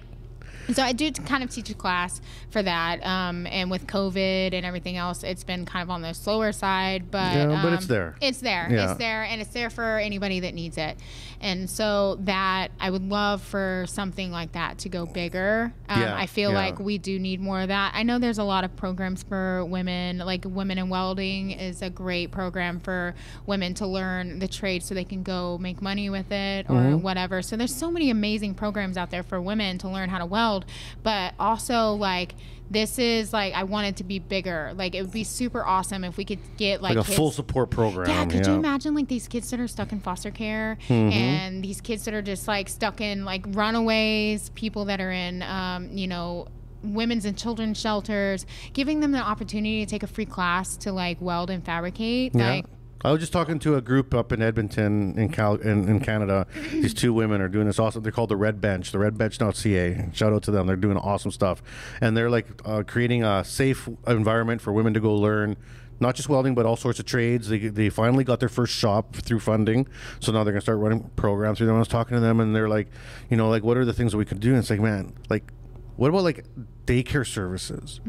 so I do kind of teach a class for that. And with COVID and everything else, it's been kind of on the slower side, but it's there. It's there. Yeah. It's there, and it's there for anybody that needs it. And so that I would love for something like that to go bigger. I feel like we do need more of that. I know there's a lot of programs for women, like Women in Welding is a great program for women to learn the trade so they can go make money with it or whatever. So there's so many amazing programs out there for women to learn how to weld, but also like this is like I want it to be bigger. Like it would be super awesome if we could get like a kids, full support program. Yeah, could you imagine like these kids that are stuck in foster care and these kids that are just like stuck in like runaways, people that are in women's and children's shelters, giving them the opportunity to take a free class to like weld and fabricate. Like I was just talking to a group up in Edmonton in Canada. These two women are doing this awesome. They're called the Red Bench, theredbench.ca. Shout out to them. They're doing awesome stuff. And they're like creating a safe environment for women to go learn not just welding, but all sorts of trades. They finally got their first shop through funding. So now they're going to start running programs through them. I was talking to them and they're like, like, what are the things that we could do? And it's like, man, like, what about like daycare services.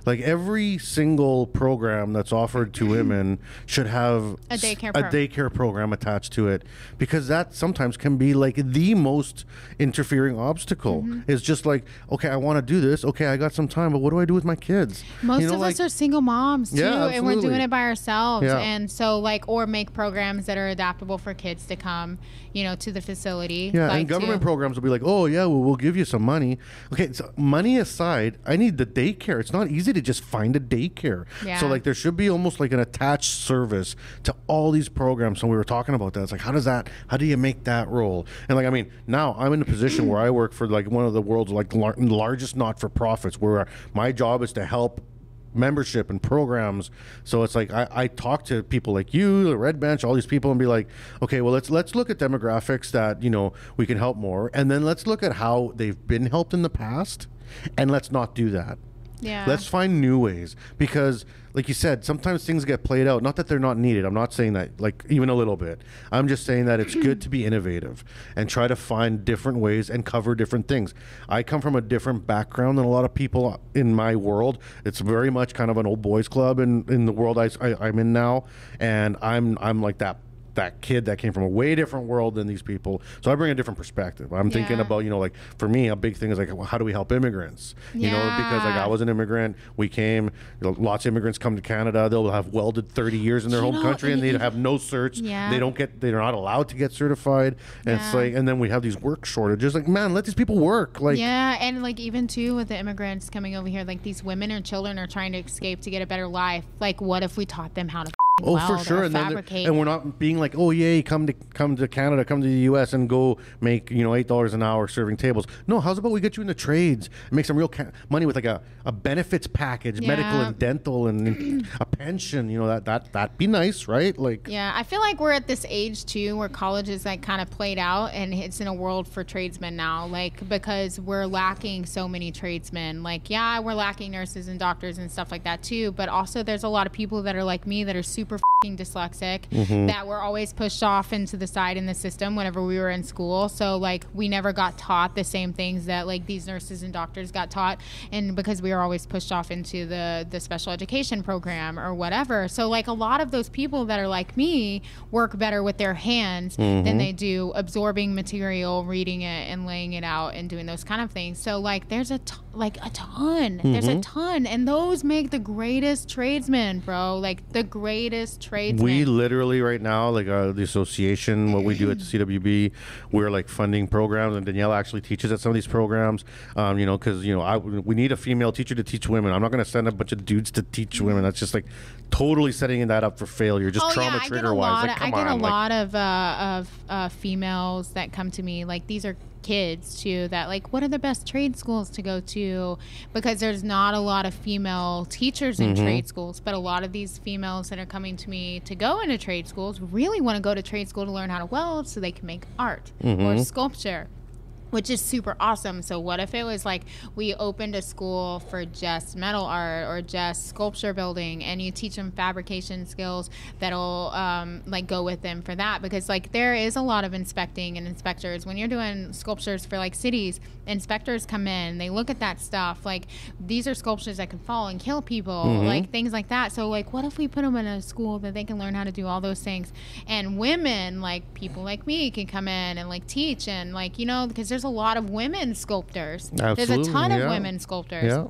Like every single program that's offered to women should have A daycare program attached to it, because that sometimes can be like the most interfering obstacle. It's just like, okay, I want to do this. Okay, I got some time, but what do I do with my kids? Most of us are single moms too, and we're doing it by ourselves. Yeah. And so like, or make programs that are adaptable for kids to come, you know, to the facility. Yeah, like and government programs will be like, oh yeah, well, we'll give you some money. Okay, so money aside, I need the daycare. It's not easy to just find a daycare. Yeah. So like there should be almost like an attached service to all these programs. So we were talking about that. It's like, how do you make that roll? And like, I mean, now I'm in a position where I work for like one of the world's like largest not-for-profits, where my job is to help membership and programs. So it's like I talk to people like you, the Red Bench, all these people, and be like, okay, well let's look at demographics that, you know, we can help more, and then let's look at how they've been helped in the past, and let's not do that. Yeah. Let's find new ways, because like you said, sometimes things get played out. Not that they're not needed. I'm not saying that, like, even a little bit. I'm just saying that it's good to be innovative and try to find different ways and cover different things. I come from a different background than a lot of people in my world. It's very much kind of an old boys club in the world I'm in now, and I'm like that kid that came from a way different world than these people. So I bring a different perspective. I'm thinking about, you know, like for me, a big thing is like, well, how do we help immigrants? You know, because like I was an immigrant, we came, you know, lots of immigrants come to Canada, they'll have welded 30 years in their home country, and they have no certs. They're not allowed to get certified. And it's like, and then we have these work shortages. Like, man, let these people work. Like, yeah, and like even too with the immigrants coming over here, like these women or children are trying to escape to get a better life. Like, what if we taught them how to oh, for sure, and fabricate? And we're not being like, oh yay, come to Canada, come to the U.S. and go make, you know, $8 an hour serving tables. No, how's about we get you in the trades and make some real money with like a benefits package, medical and dental, and a pension. You know, that'd be nice, right? Like, yeah, I feel like we're at this age too where college is like kind of played out, and it's in a world for tradesmen now, like because we're lacking so many tradesmen. Like, yeah, we're lacking nurses and doctors and stuff like that too, but also there's a lot of people that are like me that are super dyslexic that were always pushed off into the side in the system whenever we were in school. So like we never got taught the same things that like these nurses and doctors got taught, and because we were always pushed off into the special education program or whatever. So like a lot of those people that are like me work better with their hands than they do absorbing material, reading it and laying it out and doing those kind of things. So like there's a ton. There's a ton, and those make the greatest tradesmen, bro. Like the greatest tradesmen. We literally right now, like the association, what we do at the CWB, we're like funding programs, and Danielle actually teaches at some of these programs. You know, because you know we need a female teacher to teach women. I'm not going to send a bunch of dudes to teach women. That's just like totally setting that up for failure, just trauma trigger wise. Like, I get a lot of females that come to me, like these are kids too, that like, what are the best trade schools to go to? Because there's not a lot of female teachers in trade schools, but a lot of these females that are coming to me to go into trade schools really want to go to trade school to learn how to weld so they can make art or sculpture, which is super awesome. So what if it was like we opened a school for just metal art or just sculpture building, and you teach them fabrication skills that'll like go with them for that? Because like there is a lot of inspecting and inspectors when you're doing sculptures for like cities. Inspectors come in, they look at that stuff, like these are sculptures that can fall and kill people, like things like that. So like what if we put them in a school that they can learn how to do all those things, and women like people like me can come in and like teach, and like, you know, because there's a lot of women sculptors. Absolutely, there's a ton of women sculptors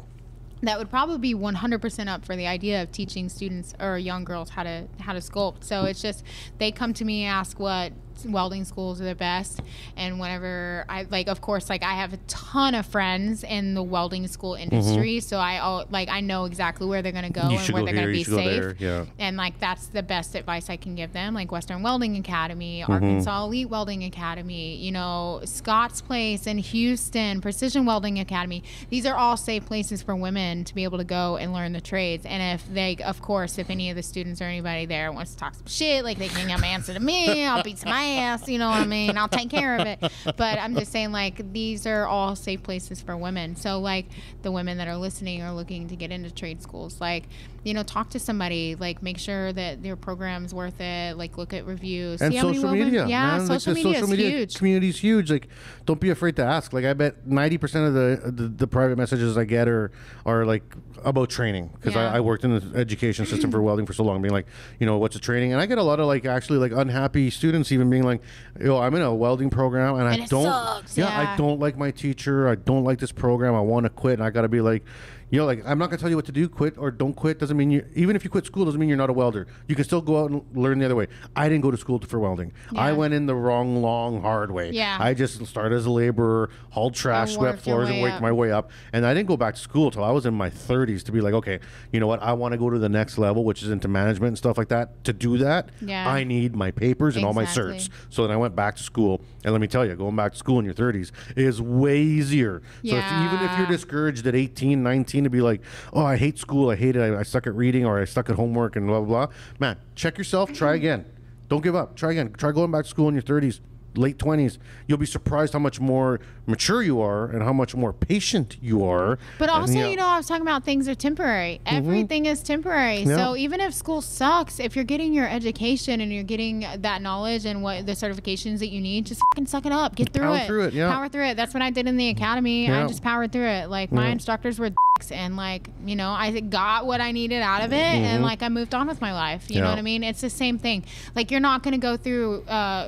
that would probably be 100% up for the idea of teaching students or young girls how to sculpt. So it's just they come to me, ask what welding schools are the best, and whenever I like, of course, like I have a ton of friends in the welding school industry, so I know exactly where they're going to go and where they're going to be safe. And like that's the best advice I can give them, like Western Welding Academy, Arkansas Elite Welding Academy, you know, Scott's Place in Houston, Precision Welding Academy. These are all safe places for women to be able to go and learn the trades. And if they, of course, if any of the students or anybody there wants to talk some shit, like they can come answer to me, I'll beat some ass. ass. You know what I mean? I'll take care of it. But I'm just saying, like, these are all safe places for women. So, like, the women that are listening are looking to get into trade schools. Like, you know, talk to somebody. Like, make sure that your program's worth it. Like, look at reviews. And see how social many women, media. yeah, man. social media is huge. Community is huge. Like, don't be afraid to ask. Like, I bet 90% of the private messages I get are like about training, because I worked in the education system for welding for so long, being like, you know, what's a training? And I get a lot of like actually like unhappy students even being like, yo, I'm in a welding program and I don't, sucks. I don't like my teacher. I don't like this program. I want to quit. And I got to be like, you know, like, I'm not going to tell you what to do. Quit or don't quit doesn't mean even if you quit school, doesn't mean you're not a welder. You can still go out and learn the other way. I didn't go to school for welding. Yeah. I went in the wrong, long, hard way. Yeah. I just started as a laborer, hauled trash, swept floors, and worked my way up. And I didn't go back to school till I was in my 30s to be like, okay, you know what? I want to go to the next level, which is into management and stuff like that. To do that, I need my papers and all my certs. So then I went back to school. And let me tell you, going back to school in your 30s is way easier. So even if you're discouraged at 18, 19 to be like, oh, I hate school, I hate it, I suck at reading, or I suck at homework and blah, blah, blah. Man, check yourself, try again. Don't give up. Try again. Try going back to school in your 30s, late 20s. You'll be surprised how much more mature you are and how much more patient you are. But also, you know, I was talking about things are temporary. Everything is temporary. Yeah. So even if school sucks, if you're getting your education and you're getting that knowledge and what the certifications that you need, just fucking suck it up. Get through it. Power through it. That's what I did in the academy. I just powered through it. Like, my instructors were dicks, and like, you know, I got what I needed out of it, and like, I moved on with my life. You know what I mean? It's the same thing. Like, you're not going to go through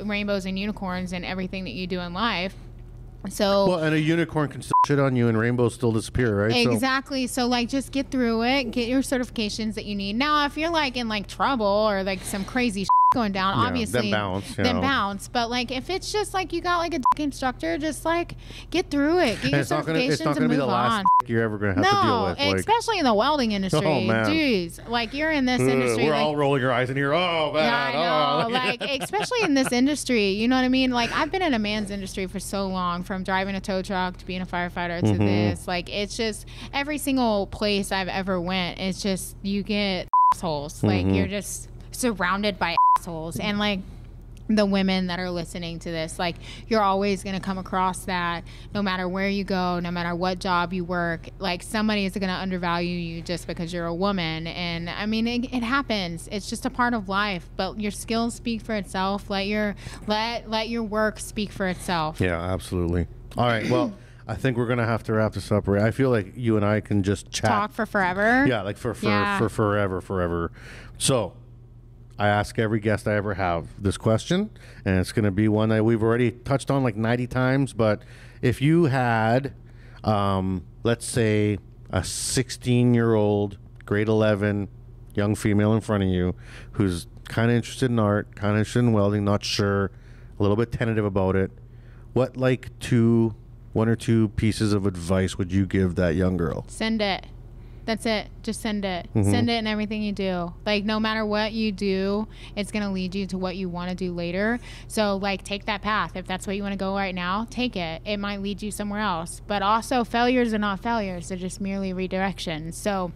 rainbows and unicorns and everything that you do in life. So, well, and a unicorn can still shit on you and rainbows still disappear, right? Exactly. So like, just get through it, get your certifications that you need. Now, if you're like in like trouble or like some crazy shit going down, obviously then bounce. But like, if it's just like you got like a dick instructor, just like get through it, get your certifications and move on. You're ever gonna have to deal with, like, especially in the welding industry. Oh, man. Jeez, like, you're in this industry. We're all rolling our eyes in here. Oh man, yeah, I know. Like, especially in this industry, you know what I mean? Like, I've been in a man's industry for so long, from driving a tow truck to being a firefighter to this. Like, it's just every single place I've ever went, it's just you get assholes. Like, you're just surrounded by assholes, and like, the women that are listening to this, like, you're always going to come across that no matter where you go, no matter what job you work. Like, somebody is going to undervalue you just because you're a woman. And I mean, it happens. It's just a part of life. But your skills speak for itself. Let your work speak for itself. Yeah, absolutely. All right, well, I think we're gonna have to wrap this up, Rae. I feel like you and I can just talk for forever. Yeah, like for forever. So I ask every guest I ever have this question, and it's going to be one that we've already touched on like 90 times. But if you had, let's say, a 16-year-old, grade 11, young female in front of you who's kind of interested in art, kind of interested in welding, not sure, a little bit tentative about it, what like one or two pieces of advice would you give that young girl? Send it. That's it. Just send it. Send it in everything you do. Like, no matter what you do, it's going to lead you to what you want to do later. So, like, take that path. If that's what you want to go right now, take it. It might lead you somewhere else. But also, failures are not failures. They're just merely redirections. So,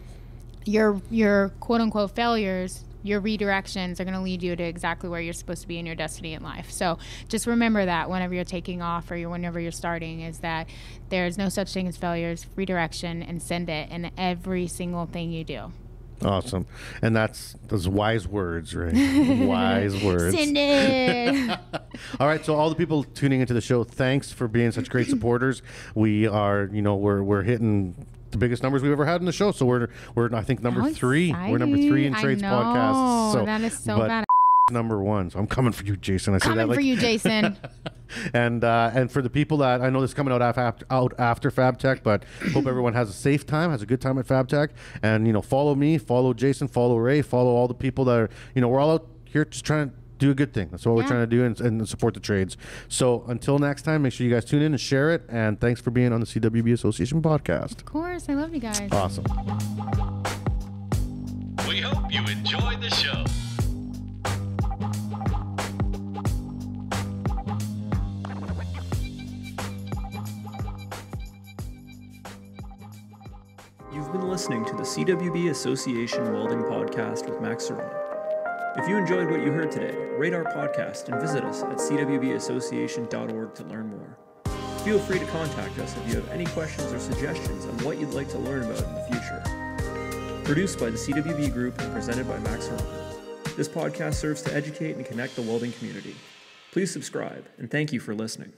your quote-unquote failures, your redirections are going to lead you to exactly where you're supposed to be in your destiny in life. So just remember that whenever you're taking off or whenever you're starting, is that there's no such thing as failures, redirection, and send it in every single thing you do. Awesome. And that's those wise words, right? Wise words. Send it. All right. So all the people tuning into the show, thanks for being such great supporters. We are, we're hitting the biggest numbers we've ever had in the show. So we're I think number 3. We're number 3 in Trades Podcasts. So that is so bad. Number 1. So I'm coming for you, Jason. I say that coming for you, Jason. And for the people that I know this is coming out after FabTech, but hope everyone has a safe time, has a good time at FabTech. And follow me, follow Jason, follow Rae, follow all the people that are we're all out here just trying to do a good thing. That's what we're trying to do, and support the trades. So until next time, make sure you guys tune in and share it. And thanks for being on the CWB Association podcast. Of course. I love you guys. Awesome. We hope you enjoy the show. You've been listening to the CWB Association Welding Podcast with Max Ceron. If you enjoyed what you heard today, rate our podcast and visit us at CWBAssociation.org to learn more. Feel free to contact us if you have any questions or suggestions on what you'd like to learn about in the future. Produced by the CWB Group and presented by Max Ceron. This podcast serves to educate and connect the welding community. Please subscribe, and thank you for listening.